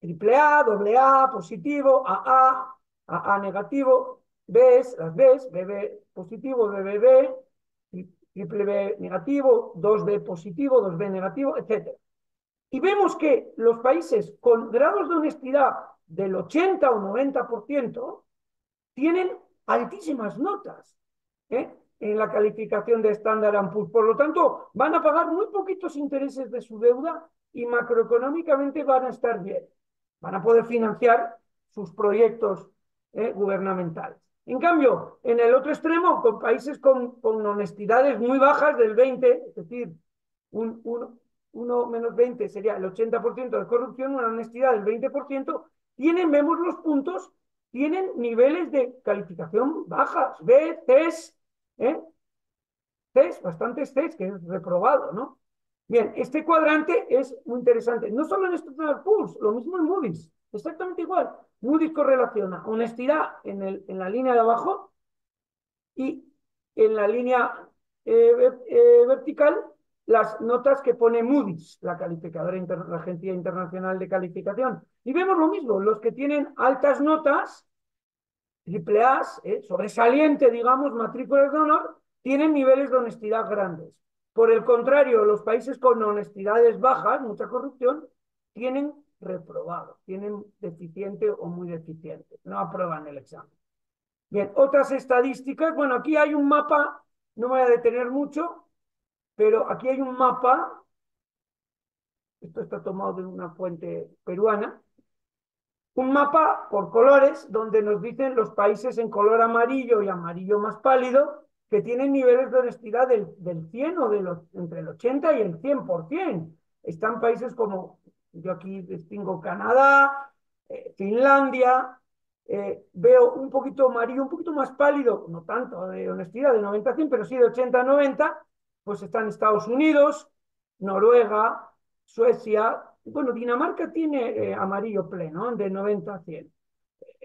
AAA, AA, positivo, AA negativo, las Bs, BB positivo, BBB, triple B negativo, 2B positivo, 2B negativo, etc. Y vemos que los países con grados de honestidad del 80 o 90% tienen altísimas notas en la calificación de Standard & Poor's. Por lo tanto, van a pagar muy poquitos intereses de su deuda y macroeconómicamente van a estar bien. Van a poder financiar sus proyectos gubernamentales. En cambio, en el otro extremo, con países con honestidades muy bajas del 20, es decir, 1 menos 20 sería el 80% de corrupción, una honestidad del 20%, vemos los puntos, tienen niveles de calificación bajas, B, Cs, Cs, bastantes Cs, que es reprobado, ¿no? Bien, este cuadrante es muy interesante. No solo en Standard & Poor's, lo mismo en Moody's, exactamente igual. Moody's correlaciona honestidad en la línea de abajo y en la línea vertical las notas que pone Moody's, la calificadora, la agencia internacional de calificación. Y vemos lo mismo, los que tienen altas notas, triple A, sobresaliente, digamos, matrículas de honor, tienen niveles de honestidad grandes. Por el contrario, los países con honestidades bajas, mucha corrupción, tienen reprobado, tienen deficiente o muy deficiente, no aprueban el examen. Bien, otras estadísticas, bueno, aquí hay un mapa, no me voy a detener mucho, pero aquí hay un mapa, esto está tomado de una fuente peruana, un mapa por colores donde nos dicen los países en color amarillo y amarillo más pálido que tienen niveles de honestidad del 100 o entre el 80 y el 100%. Están países como, yo aquí distingo Canadá, Finlandia, veo un poquito amarillo, un poquito más pálido, no tanto de honestidad, de 90 a 100, pero sí de 80 a 90, pues están Estados Unidos, Noruega, Suecia, bueno, Dinamarca tiene amarillo pleno, de 90 a 100.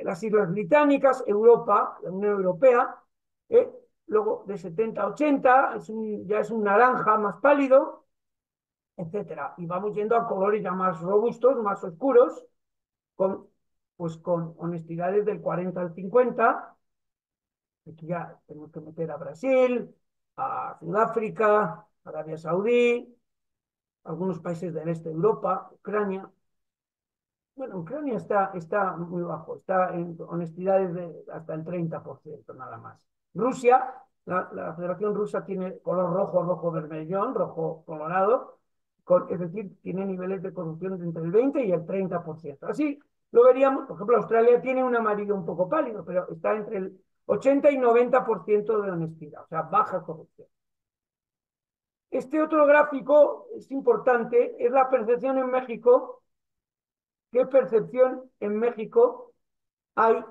Las Islas Británicas, Europa, la Unión Europea, luego de 70 a 80, ya es un naranja más pálido, etcétera. Y vamos yendo a colores ya más robustos, más oscuros, pues con honestidades del 40 al 50. Aquí ya tenemos que meter a Brasil, a Sudáfrica, Arabia Saudí, algunos países del este de Europa, Ucrania. Bueno, Ucrania está muy bajo, está en honestidades de hasta el 30% nada más. Rusia, la Federación Rusa tiene color rojo, rojo vermellón, rojo colorado, es decir, tiene niveles de corrupción entre el 20 y el 30%. Así lo veríamos, por ejemplo, Australia tiene un amarillo un poco pálido, pero está entre el 80 y 90% de honestidad, o sea, baja corrupción. Este otro gráfico es importante, es la percepción en México. ¿Qué percepción en México hay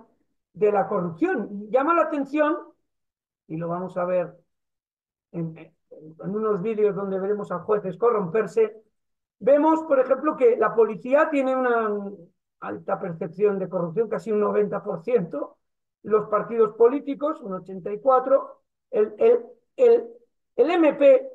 de la corrupción? Y llama la atención, y lo vamos a ver en unos vídeos donde veremos a jueces corromperse. Vemos, por ejemplo, que la policía tiene una alta percepción de corrupción, casi un 90%, los partidos políticos, un 84%, el MP,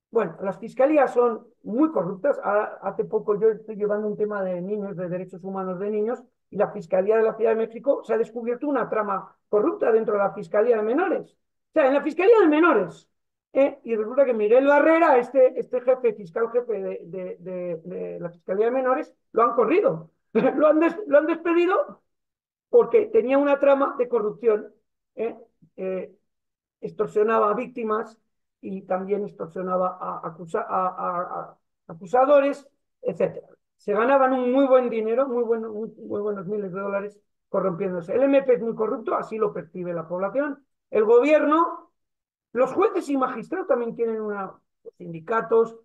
bueno, las fiscalías son muy corruptas. Hace poco yo estoy llevando un tema de niños, de derechos humanos de niños, y la Fiscalía de la Ciudad de México se ha descubierto una trama corrupta dentro de la Fiscalía de Menores. O sea, en la Fiscalía de Menores. Y resulta que Miguel Barrera, este jefe, fiscal jefe de la Fiscalía de Menores, lo han corrido. Lo han despedido porque tenía una trama de corrupción. Extorsionaba a víctimas y también extorsionaba a acusadores, etc. Se ganaban un muy buen dinero, muy buenos miles de dólares corrompiéndose. El MP es muy corrupto, así lo percibe la población. El gobierno, los jueces y magistrados también tienen sindicatos,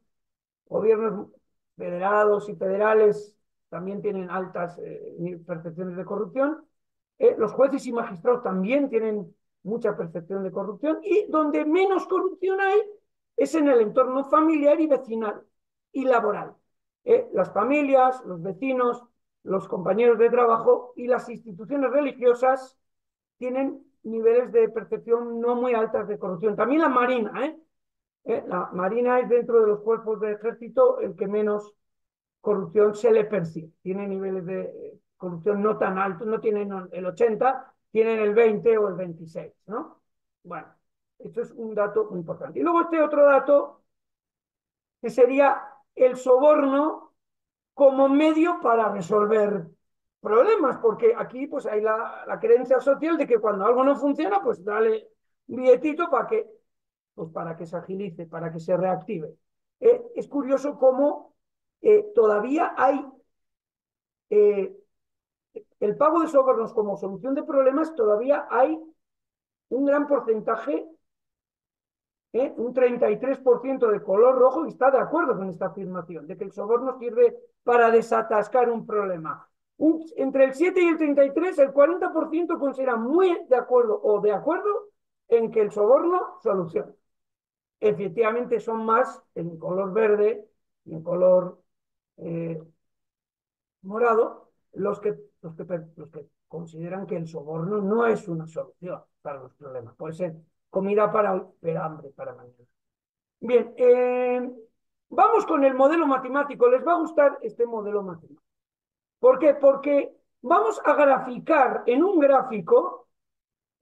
gobiernos federados y federales también tienen altas percepciones de corrupción. Los jueces y magistrados también tienen mucha percepción de corrupción, y donde menos corrupción hay es en el entorno familiar y vecinal. y laboral. Las familias, los vecinos, los compañeros de trabajo y las instituciones religiosas tienen niveles de percepción no muy altas de corrupción. También la Marina, la Marina es dentro de los cuerpos de ejército el que menos corrupción se le percibe. Tiene niveles de corrupción no tan altos, no tienen el 80, tienen el 20 o el 26, ¿no? Bueno, esto es un dato muy importante. Y luego este otro dato, que sería el soborno como medio para resolver problemas, porque aquí pues hay la creencia social de que cuando algo no funciona, pues dale un billetito para que se agilice, para que se reactive. Es curioso cómo todavía hay el pago de sobornos como solución de problemas, todavía hay un gran porcentaje, un 33% de color rojo, y está de acuerdo con esta afirmación, de que el soborno sirve para desatascar un problema. Entre el 7 y el 33, el 40% considera muy de acuerdo o de acuerdo en que el soborno soluciona. Efectivamente son más en color verde y en color morado los que consideran que el soborno no es una solución para los problemas. Puede ser comida para hoy, pero hambre para mañana. Bien, vamos con el modelo matemático. Les va a gustar este modelo matemático. ¿Por qué? Porque vamos a graficar en un gráfico,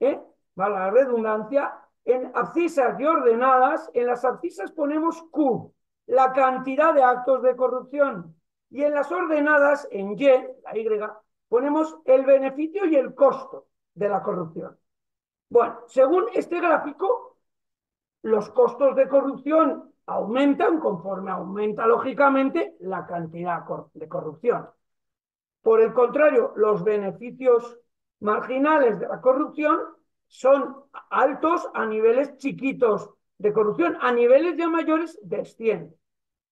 va la redundancia, en abscisas y ordenadas. En las abscisas ponemos Q, la cantidad de actos de corrupción. Y en las ordenadas, en Y, la Y, ponemos el beneficio y el costo de la corrupción. Bueno, según este gráfico, los costos de corrupción aumentan conforme aumenta, lógicamente, la cantidad de corrupción. Por el contrario, los beneficios marginales de la corrupción son altos a niveles chiquitos de corrupción, a niveles ya mayores desciende.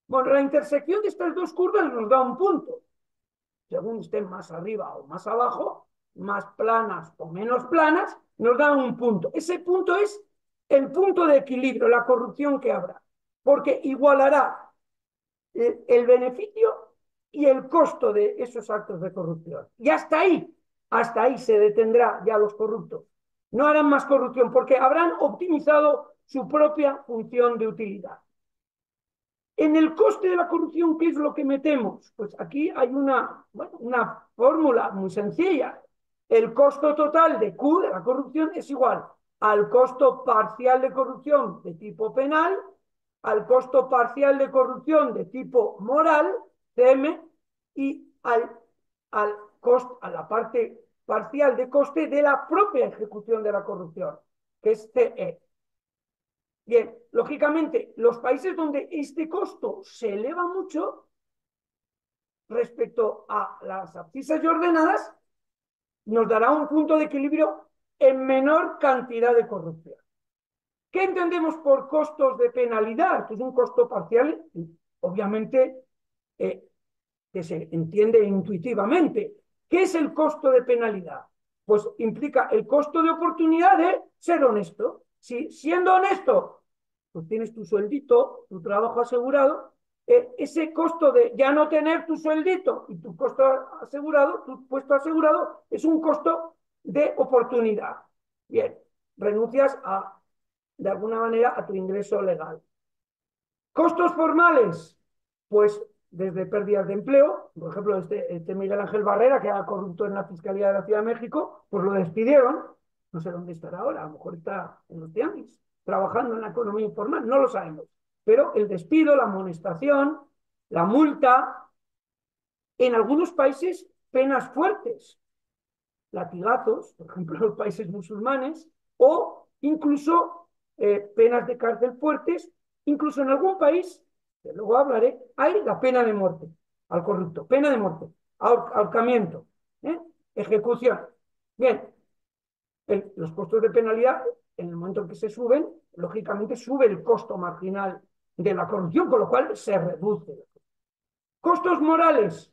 Bueno, la intersección de estas dos curvas nos da un punto. Según estén más arriba o más abajo, más planas o menos planas, nos da un punto. Ese punto es el punto de equilibrio, la corrupción que habrá, porque igualará el beneficio y el costo de esos actos de corrupción. Y hasta ahí se detendrá ya los corruptos. No harán más corrupción porque habrán optimizado su propia función de utilidad. En el coste de la corrupción, ¿qué es lo que metemos? Pues aquí hay una fórmula muy sencilla. El costo total de Q de la corrupción es igual al costo parcial de corrupción de tipo penal, al costo parcial de corrupción de tipo moral, CM, y a la parte parcial de coste de la propia ejecución de la corrupción, que es CE. Bien, lógicamente, los países donde este costo se eleva mucho respecto a las abscisas y ordenadas, nos dará un punto de equilibrio en menor cantidad de corrupción. ¿Qué entendemos por costos de penalidad? Que es un costo parcial, obviamente, que se entiende intuitivamente. ¿Qué es el costo de penalidad? Pues implica el costo de oportunidad de ser honesto. Si siendo honesto, pues tienes tu sueldito, tu trabajo asegurado, ese costo de ya no tener tu sueldito y tu costo asegurado, tu puesto asegurado, es un costo de oportunidad. Bien, renuncias de alguna manera a tu ingreso legal. Costos formales, pues desde pérdidas de empleo, por ejemplo, este Miguel Ángel Barrera, que era corrupto en la Fiscalía de la Ciudad de México, pues lo despidieron, no sé dónde estará ahora, a lo mejor está en los tianguis, trabajando en la economía informal, no lo sabemos. Pero el despido, la amonestación, la multa, en algunos países penas fuertes, latigazos, por ejemplo, en los países musulmanes, o incluso penas de cárcel fuertes, incluso en algún país, que luego hablaré, hay la pena de muerte al corrupto, pena de muerte, ahorcamiento, ejecución. Bien, los costos de penalidad, en el momento en que se suben, lógicamente sube el costo marginal de la corrupción, con lo cual se reduce. Costos morales.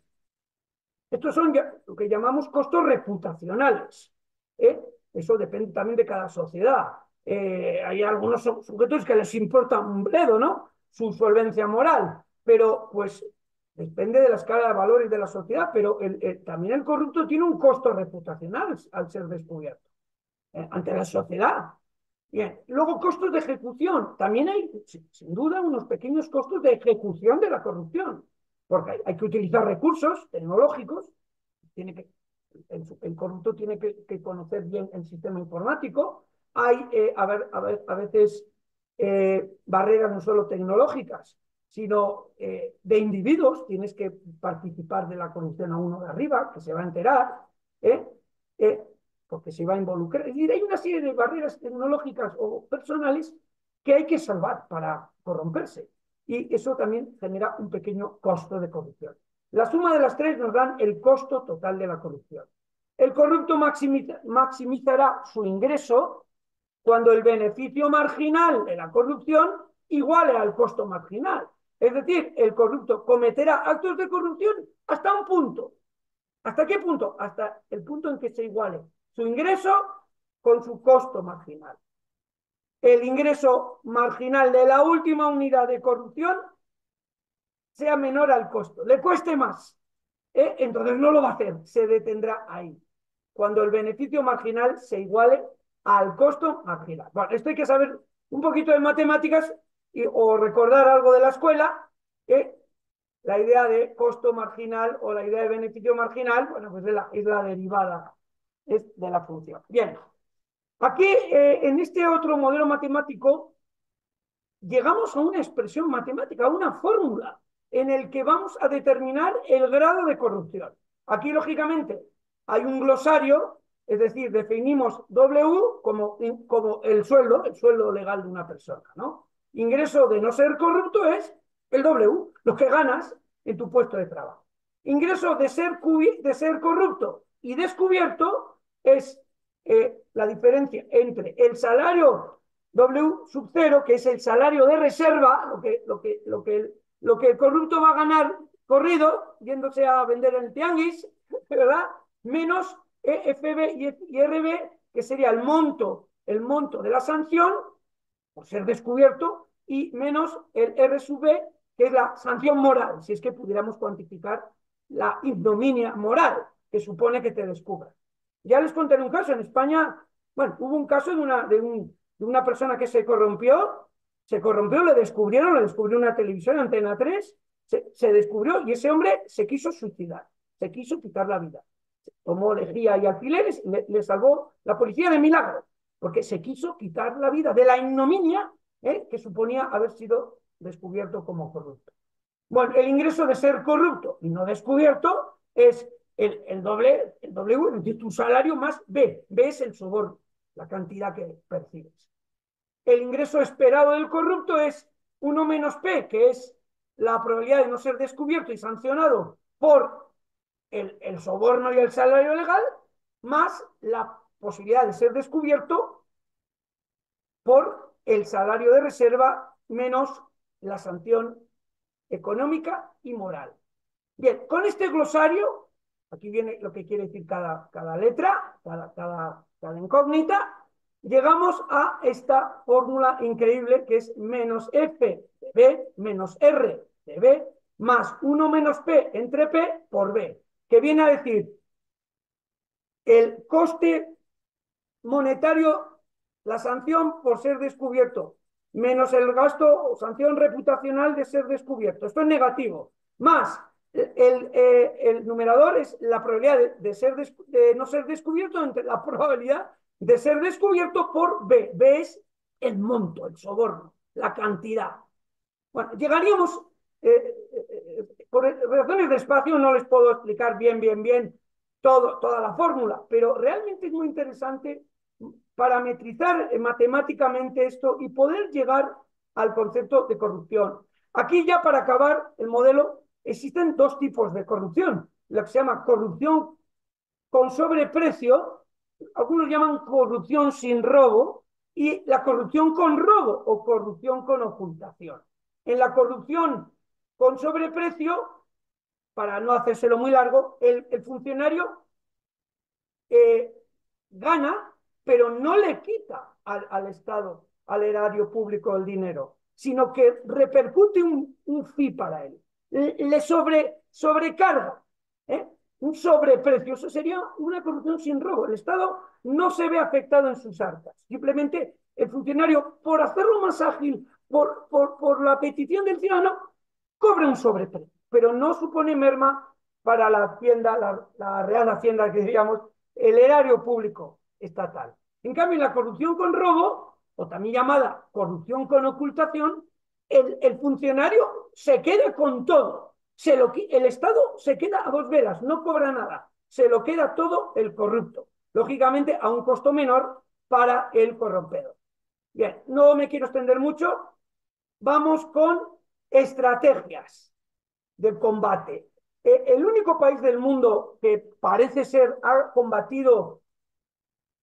Estos son lo que llamamos costos reputacionales. Eso depende también de cada sociedad. Hay algunos sujetos que les importa un bledo, ¿no? Su solvencia moral. pero pues depende de la escala de valores de la sociedad, pero también el corrupto tiene un costo reputacional al ser descubierto ante la sociedad. Bien, luego costos de ejecución. También hay, sin duda, unos pequeños costos de ejecución de la corrupción, porque hay que utilizar recursos tecnológicos, tiene que, el corrupto tiene que conocer bien el sistema informático, hay a veces barreras no solo tecnológicas, sino de individuos, tienes que participar de la corrupción a uno de arriba, que se va a enterar, ¿eh? Eh, porque se va a involucrar. Es decir, hay una serie de barreras tecnológicas o personales que hay que salvar para corromperse. Y eso también genera un pequeño costo de corrupción. La suma de las tres nos dan el costo total de la corrupción. El corrupto maximizará su ingreso cuando el beneficio marginal de la corrupción iguale al costo marginal. Es decir, el corrupto cometerá actos de corrupción hasta un punto. ¿Hasta qué punto? Hasta el punto en que se iguale su ingreso con su costo marginal. El ingreso marginal de la última unidad de corrupción sea menor al costo, le cueste más, entonces no lo va a hacer, se detendrá ahí, cuando el beneficio marginal se iguale al costo marginal. Bueno, esto hay que saber un poquito de matemáticas o recordar algo de la escuela, la idea de costo marginal o la idea de beneficio marginal, bueno, pues es la derivada de la función. Bien, aquí en este otro modelo matemático llegamos a una expresión matemática, a una fórmula en el que vamos a determinar el grado de corrupción. Aquí, lógicamente, hay un glosario, es decir, definimos W como el sueldo legal de una persona, ¿no? Ingreso de no ser corrupto es el W, lo que ganas en tu puesto de trabajo. Ingreso de ser corrupto y descubierto es la diferencia entre el salario W sub 0, que es el salario de reserva, lo que el corrupto va a ganar corrido, yéndose a vender en el tianguis, ¿verdad? Menos EFB y RB, que sería el monto de la sanción, por ser descubierto, y menos el R sub B, que es la sanción moral, si es que pudiéramos cuantificar la ignominia moral que supone que te descubran. Ya les contaré un caso. En España, bueno, hubo un caso de una persona que se corrompió, le descubrió una televisión, Antena 3, se descubrió y ese hombre se quiso suicidar, se quiso quitar la vida. Tomó lejía y alfileres y le salvó la policía de milagro, porque se quiso quitar la vida de la ignominia que suponía haber sido descubierto como corrupto. Bueno, el ingreso de ser corrupto y no descubierto es el W, es decir, tu salario más B. B es el soborno, la cantidad que percibes. El ingreso esperado del corrupto es 1 menos P, que es la probabilidad de no ser descubierto y sancionado por el soborno y el salario legal, más la posibilidad de ser descubierto por el salario de reserva menos la sanción económica y moral. Bien, con este glosario, aquí viene lo que quiere decir cada letra, cada incógnita, llegamos a esta fórmula increíble que es menos F de B menos R de B más 1 menos P entre P por B, que viene a decir el coste monetario, la sanción por ser descubierto, menos el gasto o sanción reputacional de ser descubierto. Esto es negativo. Más el numerador es la probabilidad de no ser descubierto entre la probabilidad de ser descubierto por B. B es el monto, el soborno, la cantidad. Bueno, llegaríamos, por razones de espacio no les puedo explicar bien toda la fórmula, pero realmente es muy interesante parametrizar matemáticamente esto y poder llegar al concepto de corrupción. Aquí ya para acabar el modelo, existen dos tipos de corrupción, lo que se llama corrupción con sobreprecio, algunos llaman corrupción sin robo, y la corrupción con robo o corrupción con ocultación. En la corrupción con sobreprecio, para no hacérselo muy largo, el funcionario gana, pero no le quita al Estado, al erario público, el dinero, sino que repercute un fee para él. Le sobrecarga, ¿eh? Un sobreprecio. Eso sería una corrupción sin robo. El Estado no se ve afectado en sus arcas. Simplemente el funcionario, por hacerlo más ágil, por la petición del ciudadano, cobra un sobreprecio, pero no supone merma para la Hacienda, la Real Hacienda, que diríamos, el erario público estatal. En cambio, la corrupción con robo, o también llamada corrupción con ocultación, el funcionario se queda con todo. El Estado se queda a dos velas, no cobra nada. Se lo queda todo el corrupto. Lógicamente, a un costo menor para el corrompido. Bien, no me quiero extender mucho. Vamos con estrategias de combate. El único país del mundo que parece ser ha combatido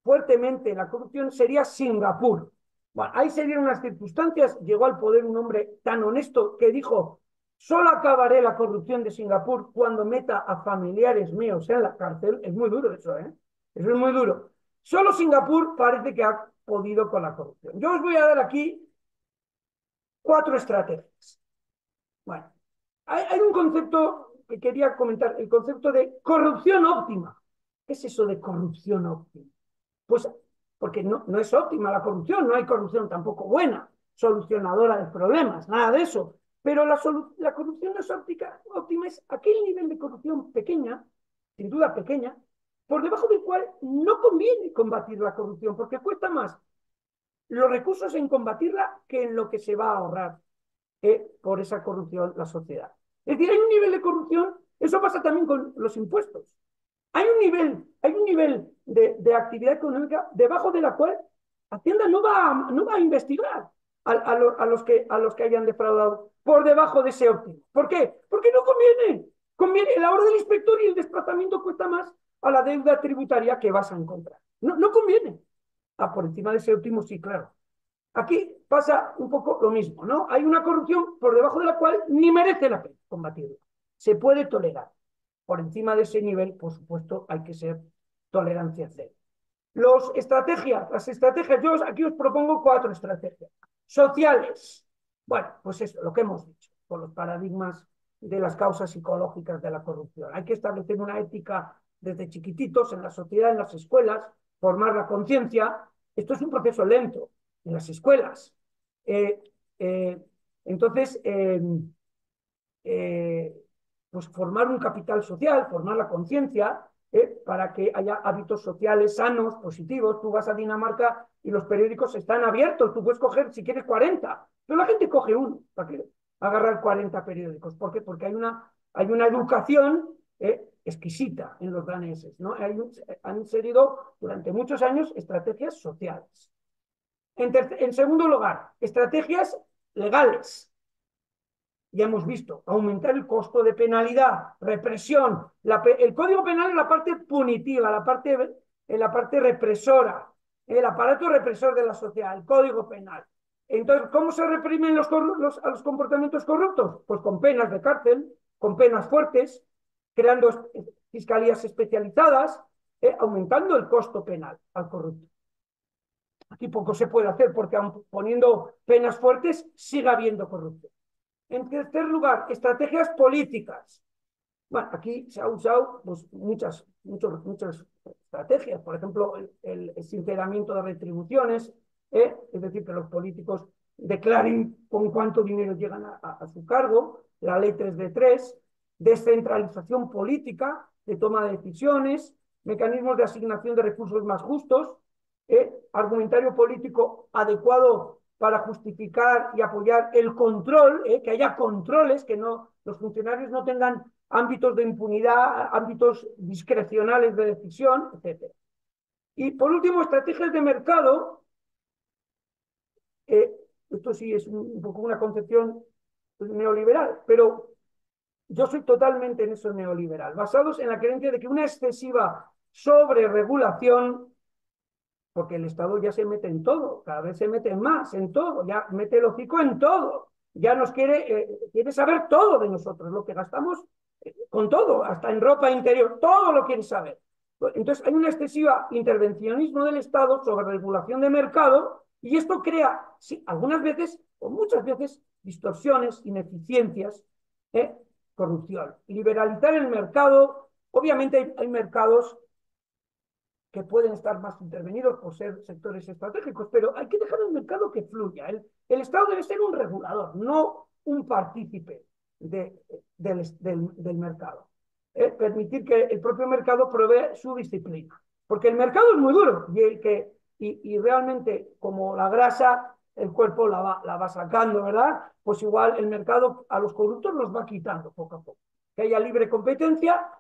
fuertemente la corrupción sería Singapur. Bueno, ahí se dieron unas circunstancias, llegó al poder un hombre tan honesto que dijo: solo acabaré la corrupción de Singapur cuando meta a familiares míos en la cárcel. Es muy duro eso, ¿eh? Eso es muy duro. Solo Singapur parece que ha podido con la corrupción. Yo os voy a dar aquí 4 estrategias. Bueno, hay un concepto que quería comentar, el concepto de corrupción óptima. ¿Qué es eso de corrupción óptima? Pues porque no es óptima la corrupción, no hay corrupción tampoco buena, solucionadora de problemas, nada de eso. Pero la corrupción no es óptima, es aquel nivel de corrupción pequeña, sin duda pequeña, por debajo del cual no conviene combatir la corrupción, porque cuesta más los recursos en combatirla que en lo que se va a ahorrar por esa corrupción la sociedad. Es decir, hay un nivel de corrupción, eso pasa también con los impuestos. Hay un nivel de actividad económica debajo de la cual Hacienda no va a investigar a los que hayan defraudado por debajo de ese óptimo. ¿Por qué? Porque no conviene. Conviene el ahorro del inspector y el desplazamiento cuesta más a la deuda tributaria que vas a encontrar. No conviene. Por encima de ese óptimo sí, claro. Aquí pasa un poco lo mismo, ¿no? Hay una corrupción por debajo de la cual ni merece la pena combatirla. Se puede tolerar. Por encima de ese nivel, por supuesto, hay que ser tolerancia cero. Las estrategias, yo aquí os propongo 4 estrategias. Sociales. Bueno, pues eso, lo que hemos dicho, con los paradigmas de las causas psicológicas de la corrupción. Hay que establecer una ética desde chiquititos en la sociedad, en las escuelas, formar la conciencia. Esto es un proceso lento en las escuelas. Entonces, pues formar un capital social, formar la conciencia, para que haya hábitos sociales sanos, positivos. Tú vas a Dinamarca y los periódicos están abiertos, tú puedes coger si quieres 40, pero la gente coge uno, ¿para qué agarrar 40 periódicos? ¿Por qué? Porque hay una educación exquisita en los daneses, ¿no? Han seguido durante muchos años estrategias sociales. En segundo lugar, estrategias legales. Ya hemos visto, aumentar el costo de penalidad, represión. El Código Penal es la parte punitiva, la parte represora, el aparato represor de la sociedad, el Código Penal. Entonces, ¿cómo se reprimen a los comportamientos corruptos? Pues con penas de cárcel, con penas fuertes, creando fiscalías especializadas, aumentando el costo penal al corrupto. Aquí poco se puede hacer porque aun poniendo penas fuertes sigue habiendo corrupción. En tercer lugar, estrategias políticas. Bueno, aquí se ha usado pues, muchas estrategias. Por ejemplo, el sinceramiento de retribuciones, es decir, que los políticos declaren con cuánto dinero llegan a su cargo, la ley 3D3, descentralización política de toma de decisiones, mecanismos de asignación de recursos más justos, argumentario político adecuado para justificar y apoyar el control, que haya controles, que los funcionarios no tengan ámbitos de impunidad, ámbitos discrecionales de decisión, etc. Y por último, estrategias de mercado. Esto sí es un poco una concepción neoliberal, pero yo soy totalmente en eso neoliberal, basados en la creencia de que una excesiva sobreregulación, porque el Estado ya se mete en todo, cada vez se mete más en todo, ya mete el hocico en todo, ya nos quiere saber todo de nosotros, lo que gastamos con todo, hasta en ropa interior, todo lo quiere saber. Entonces hay un excesivo intervencionismo del Estado sobre regulación de mercado y esto crea, sí, algunas veces o muchas veces distorsiones, ineficiencias, corrupción. Liberalizar el mercado, obviamente hay mercados que pueden estar más intervenidos por ser sectores estratégicos, pero hay que dejar el mercado que fluya. El Estado debe ser un regulador, no un partícipe del mercado. Permitir que el propio mercado provee su disciplina. Porque el mercado es muy duro y realmente como la grasa el cuerpo la va sacando, ¿verdad? Pues igual el mercado a los corruptos los va quitando poco a poco. Que haya libre competencia,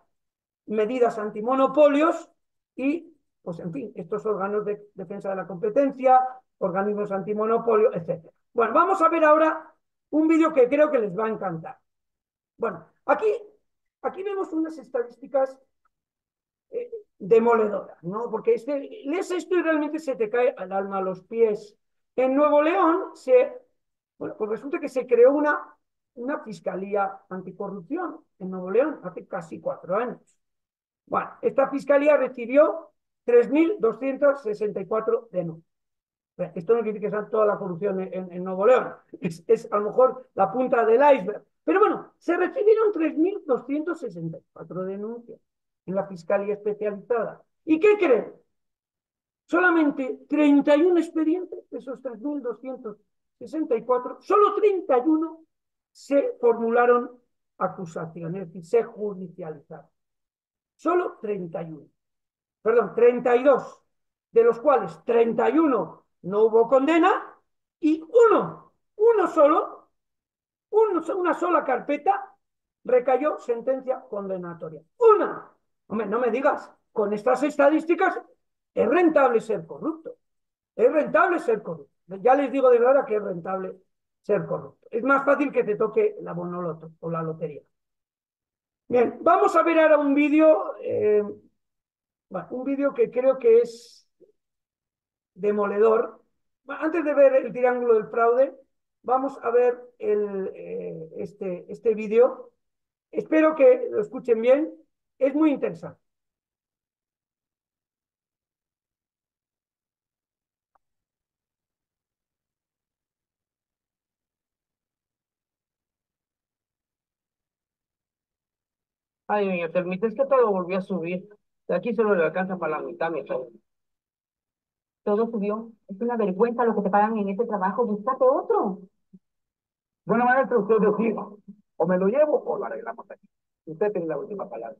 medidas antimonopolios y, pues en fin, estos órganos de defensa de la competencia, organismos antimonopolio, etc. Bueno, vamos a ver ahora un vídeo que creo que les va a encantar. Bueno, aquí vemos unas estadísticas demoledoras, ¿no? Porque lees esto y realmente se te cae al alma a los pies. En Nuevo León bueno, pues resulta que se creó una fiscalía anticorrupción en Nuevo León hace casi 4 años. Bueno, esta fiscalía recibió 3.264 denuncias. Esto no quiere decir que sea toda la corrupción en Nuevo León, es a lo mejor la punta del iceberg. Pero bueno, se recibieron 3.264 denuncias en la Fiscalía Especializada. ¿Y qué creen? Solamente 31 expedientes, esos 3.264, solo 31 se formularon acusaciones, es decir, se judicializaron. Solo 31. Perdón, 32, de los cuales 31 no hubo condena y una sola carpeta recayó sentencia condenatoria. Una. Hombre, no me digas, con estas estadísticas es rentable ser corrupto. Es rentable ser corrupto. Ya les digo de verdad que es rentable ser corrupto. Es más fácil que te toque la bonoloto o la lotería. Bien, vamos a ver ahora un vídeo que creo que es demoledor. Antes de ver el triángulo del fraude, vamos a ver este vídeo. Espero que lo escuchen bien. Es muy interesante. Ay, mi permite, es que todo volvió a subir. De aquí solo le alcanza para la mitad, mi rey. Todo subió. Es una vergüenza lo que te pagan en este trabajo. Búscate otro. Bueno, maestro, usted decida. O me lo llevo o lo arreglamos aquí. Usted tiene la última palabra.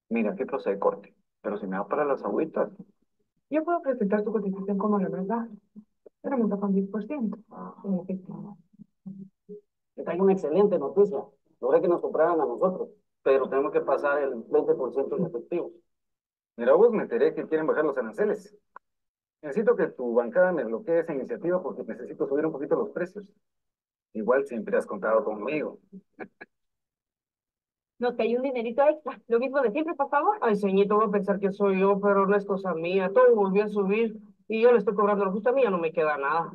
Mira, aquí procede corte. Pero si me da para las agüitas. Yo puedo presentar tu cotización como la verdad, pero me toca un 10%. En efectivo. Te traigo una excelente noticia. Logré que nos compraran a nosotros, pero tenemos que pasar el 20% en efectivo. Mira, vos me enteré que quieren bajar los aranceles. Necesito que tu bancada me bloquee esa iniciativa porque necesito subir un poquito los precios. Igual siempre has contado conmigo. Nos cayó un dinerito extra. Lo mismo de siempre, por favor. Ay, señorito, va a pensar que soy yo, pero no es cosa mía. Todo volvió a subir y yo le estoy cobrando lo justo a mí, ya no me queda nada.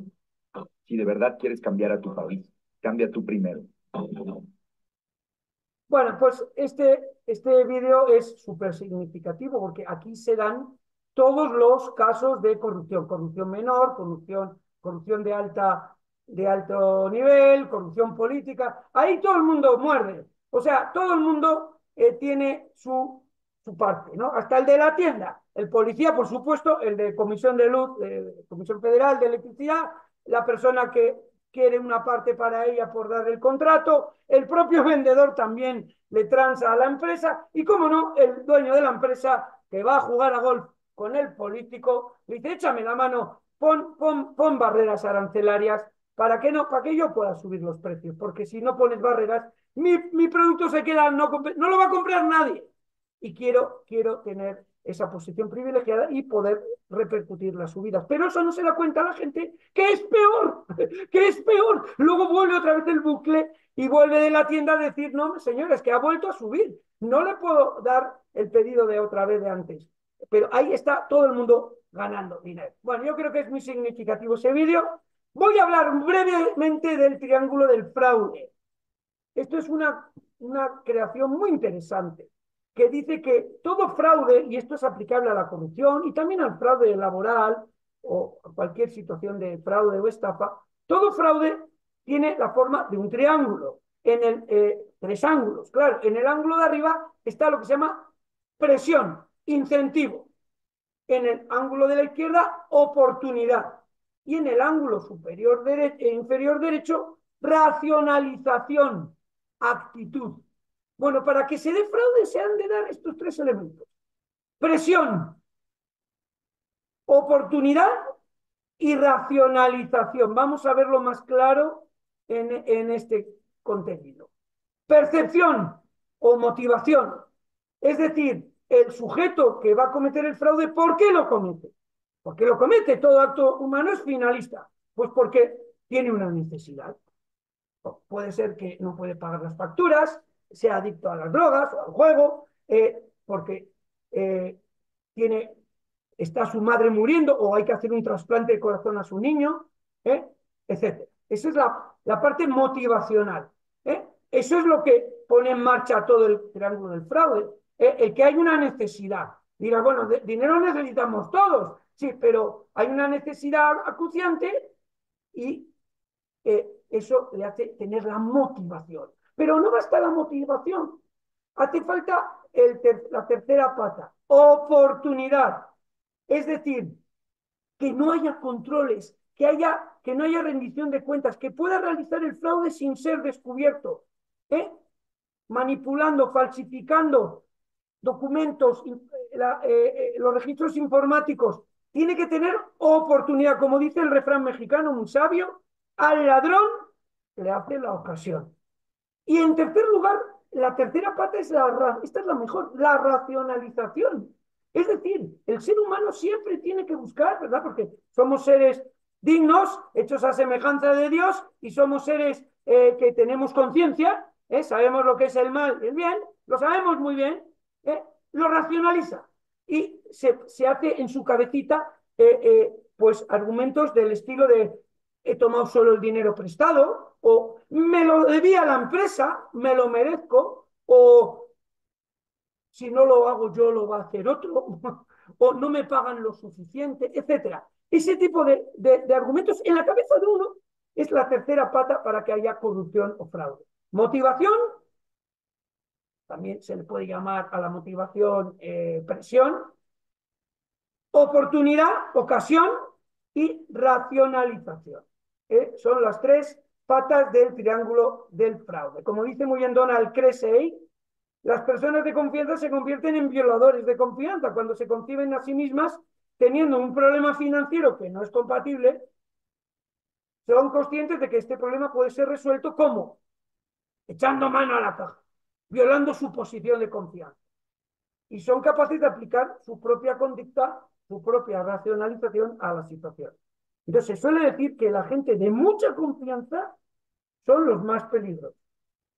Si de verdad quieres cambiar a tu país, cambia tú primero. Bueno, pues este vídeo es súper significativo porque aquí se dan todos los casos de corrupción. Corrupción menor, corrupción de alto nivel, corrupción política. Ahí todo el mundo muerde. O sea, todo el mundo tiene su parte, ¿no? Hasta el de la tienda. El policía, por supuesto, el de Comisión de Luz, Comisión Federal de Electricidad, la persona que quiere una parte para ella por dar el contrato, el propio vendedor también le transa a la empresa y, como no, el dueño de la empresa que va a jugar a golf con el político, le dice, échame la mano, pon barreras arancelarias para que yo pueda subir los precios, porque si no pones barreras, mi producto se queda, no lo va a comprar nadie. Y quiero tener esa posición privilegiada y poder repercutir las subidas. Pero eso no se da cuenta la gente, que es peor, que es peor. Luego vuelve otra vez el bucle y vuelve de la tienda a decir, no, señores, que ha vuelto a subir. No le puedo dar el pedido de otra vez de antes. Pero ahí está todo el mundo ganando dinero. Bueno, yo creo que es muy significativo ese vídeo. Voy a hablar brevemente del triángulo del fraude. Esto es una creación muy interesante que dice que todo fraude, y esto es aplicable a la corrupción y también al fraude laboral, o cualquier situación de fraude o estafa, todo fraude tiene la forma de un triángulo. En el, tres ángulos, claro. En el ángulo de arriba está lo que se llama presión, incentivo. En el ángulo de la izquierda, oportunidad. Y en el ángulo superior e inferior derecho, racionalización, actitud. Bueno, para que se dé fraude se han de dar estos tres elementos. Presión, oportunidad y racionalización. Vamos a verlo más claro en este contenido. Percepción o motivación. Es decir, el sujeto que va a cometer el fraude, ¿por qué lo comete? ¿Por qué lo comete? Todo acto humano es finalista. Pues porque tiene una necesidad. Puede ser que no puede pagar las facturas, sea adicto a las drogas o al juego, porque tiene, está su madre muriendo o hay que hacer un trasplante de corazón a su niño, etc. Esa es la parte motivacional. Eso es lo que pone en marcha todo el triángulo del fraude. El que hay una necesidad. Dirá, bueno, dinero necesitamos todos, sí, pero hay una necesidad acuciante y eso le hace tener la motivación. Pero no basta la motivación, hace falta la tercera pata, oportunidad. Es decir, que no haya controles, que no haya rendición de cuentas, que pueda realizar el fraude sin ser descubierto, manipulando, falsificando documentos, los registros informáticos. Tiene que tener oportunidad, como dice el refrán mexicano muy sabio, al ladrón le hace la ocasión. Y en tercer lugar, la tercera pata es esta es la mejor, la racionalización. Es decir, el ser humano siempre tiene que buscar, ¿verdad? Porque somos seres dignos, hechos a semejanza de Dios, y somos seres que tenemos conciencia, sabemos lo que es el mal y el bien, lo sabemos muy bien, lo racionaliza. Y se hace en su cabecita pues argumentos del estilo de he tomado solo el dinero prestado, o me lo debía la empresa, me lo merezco, o si no lo hago yo lo va a hacer otro, o no me pagan lo suficiente, etcétera. Ese tipo de argumentos en la cabeza de uno es la tercera pata para que haya corrupción o fraude. Motivación, también se le puede llamar a la motivación presión, oportunidad, ocasión y racionalización. Son las tres patas del triángulo del fraude. Como dice muy bien Donald Cressey, las personas de confianza se convierten en violadores de confianza cuando se conciben a sí mismas teniendo un problema financiero que no es compatible. Son conscientes de que este problema puede ser resuelto como echando mano a la caja, violando su posición de confianza. Y son capaces de aplicar su propia conducta, su propia racionalización a la situación. Entonces, se suele decir que la gente de mucha confianza son los más peligrosos.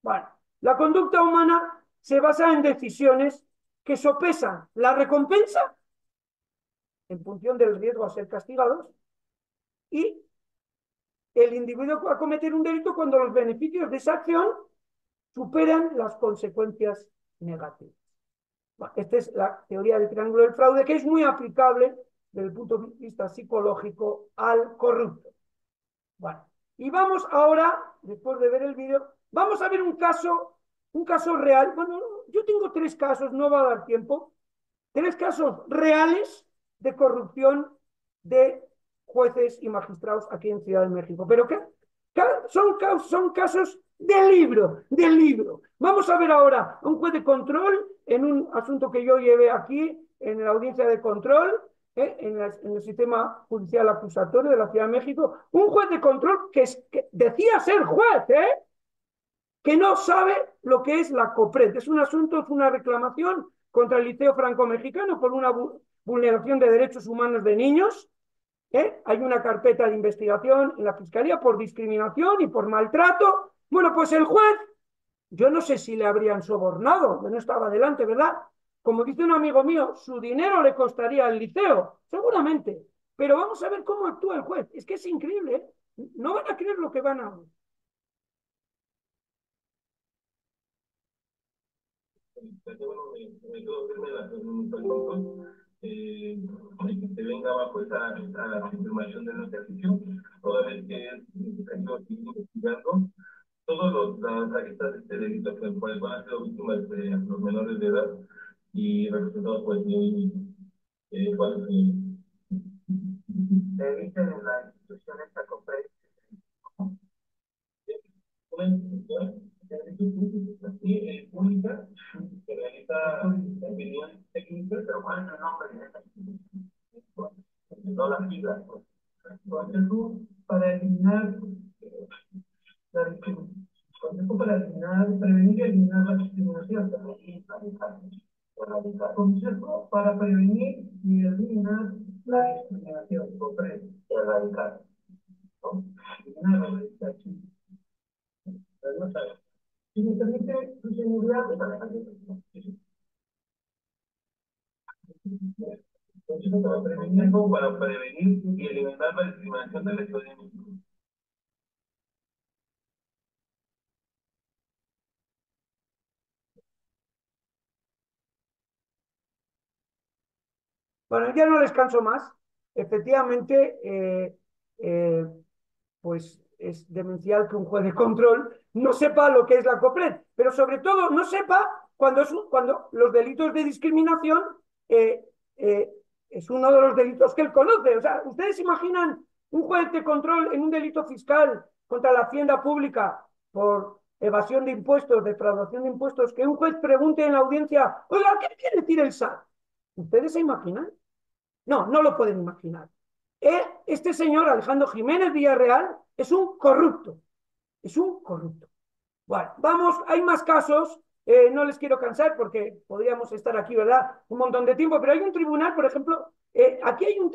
Bueno, la conducta humana se basa en decisiones que sopesan la recompensa en función del riesgo a ser castigados y el individuo va a cometer un delito cuando los beneficios de esa acción superan las consecuencias negativas. Bueno, esta es la teoría del triángulo del fraude, que es muy aplicable desde el punto de vista psicológico al corrupto. Bueno, y vamos ahora, después de ver el vídeo, vamos a ver un caso real. Bueno, yo tengo tres casos, no va a dar tiempo. Tres casos reales de corrupción de jueces y magistrados aquí en Ciudad de México. Pero que son casos de libro. Vamos a ver ahora un juez de control en un asunto que yo llevé aquí en la audiencia de control, en el sistema judicial acusatorio de la Ciudad de México, un juez de control que decía ser juez, que no sabe lo que es la COPRED. Es un asunto, es una reclamación contra el Liceo Franco-Mexicano por una vulneración de derechos humanos de niños. Hay una carpeta de investigación en la Fiscalía por discriminación y por maltrato. Bueno, pues el juez, yo no sé si le habrían sobornado, yo no estaba delante, ¿verdad? Como dice un amigo mío, su dinero le costaría al liceo, seguramente. Pero vamos a ver cómo actúa el juez. Es que es increíble, ¿eh? No van a creer lo que van a ver. que se venga pues a la confirmación de nuestra decisión, toda vez que es necesario seguir investigando todos las aristas de este delito que pues, van a ser víctimas de los menores de edad y representados pues muy pues, se dice en la institución esta comprensión una institución de servicio pública que realiza opinión técnica, pero ¿cuál es el nombre de esta institución? No las siglas. Consejo para eliminar la discriminación. Consejo para eliminar, prevenir y eliminar la discriminación. Consejo para prevenir y eliminar la discriminación. Comprende. Erradicar. ¿No? Eliminar la discriminación. Si me permite, su señoría, para prevenir y eliminar la discriminación del hecho de Bueno, ya no les canso más. Efectivamente, pues es demencial que un juez de control no sepa lo que es la COPRED, pero sobre todo no sepa cuando los delitos de discriminación es uno de los delitos que él conoce. O sea, ¿ustedes imaginan un juez de control en un delito fiscal contra la hacienda pública por evasión de impuestos, defraudación de impuestos, que un juez pregunte en la audiencia, oiga, ¿qué quiere decir el SAT? ¿Ustedes se imaginan? No, no lo pueden imaginar. Este señor Alejandro Jiménez Villarreal es un corrupto. Es un corrupto. Bueno, vamos, hay más casos. No les quiero cansar porque podríamos estar aquí, ¿verdad? Un montón de tiempo, pero hay un tribunal, por ejemplo, aquí hay un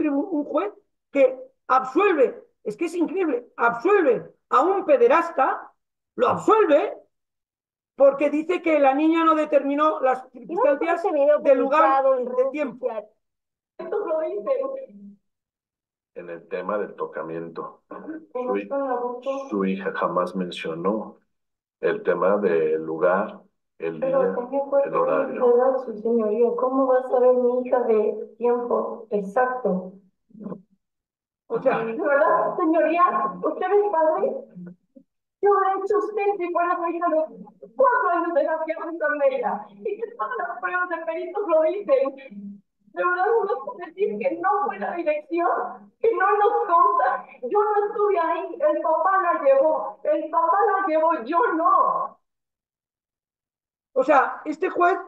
juez que absuelve, es que es increíble, absuelve a un pederasta, lo absuelve porque dice que la niña no determinó las circunstancias del lugar, de tiempo. Esto lo dice. En el tema del tocamiento, su hija jamás mencionó el tema del lugar, el día, el horario. Su señoría, ¿cómo va a saber mi hija de tiempo exacto? O sea, ¿De verdad, señoría? ¿Usted es padre? Yo he hecho usted si fuera su hija de 4 años de edad que con ella. Y que todas las pruebas de peritos lo dicen. De verdad no puede decir que no fue la dirección, que no nos consta. Yo no estuve ahí, el papá la llevó, yo no. O sea, este juez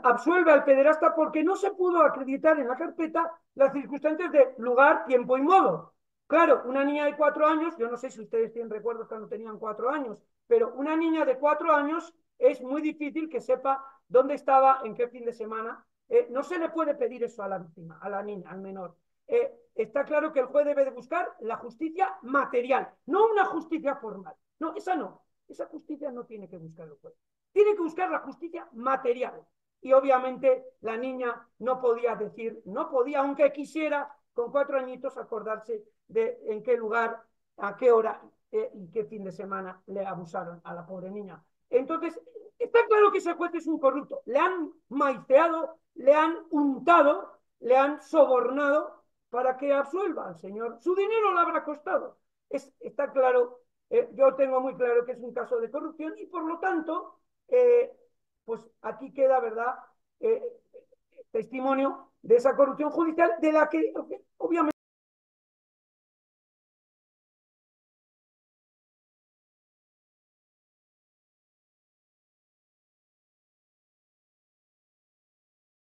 absuelve al pederasta porque no se pudo acreditar en la carpeta las circunstancias de lugar, tiempo y modo. Claro, una niña de 4 años, yo no sé si ustedes tienen recuerdos cuando tenían 4 años, pero una niña de 4 años es muy difícil que sepa dónde estaba, en qué fin de semana. No se le puede pedir eso a la víctima, a la niña, al menor. Está claro que el juez debe de buscar la justicia material, no una justicia formal. No, esa no. Esa justicia no tiene que buscar el juez. Tiene que buscar la justicia material. Y obviamente la niña no podía decir, no podía, aunque quisiera, con 4 añitos, acordarse de en qué lugar, a qué hora y qué fin de semana le abusaron a la pobre niña. Entonces, está claro que ese juez es un corrupto. Le han maiceado, le han untado, le han sobornado para que absuelva al señor. Su dinero le habrá costado. Está claro, yo tengo muy claro que es un caso de corrupción y por lo tanto, pues aquí queda, ¿verdad? Testimonio de esa corrupción judicial de la que obviamente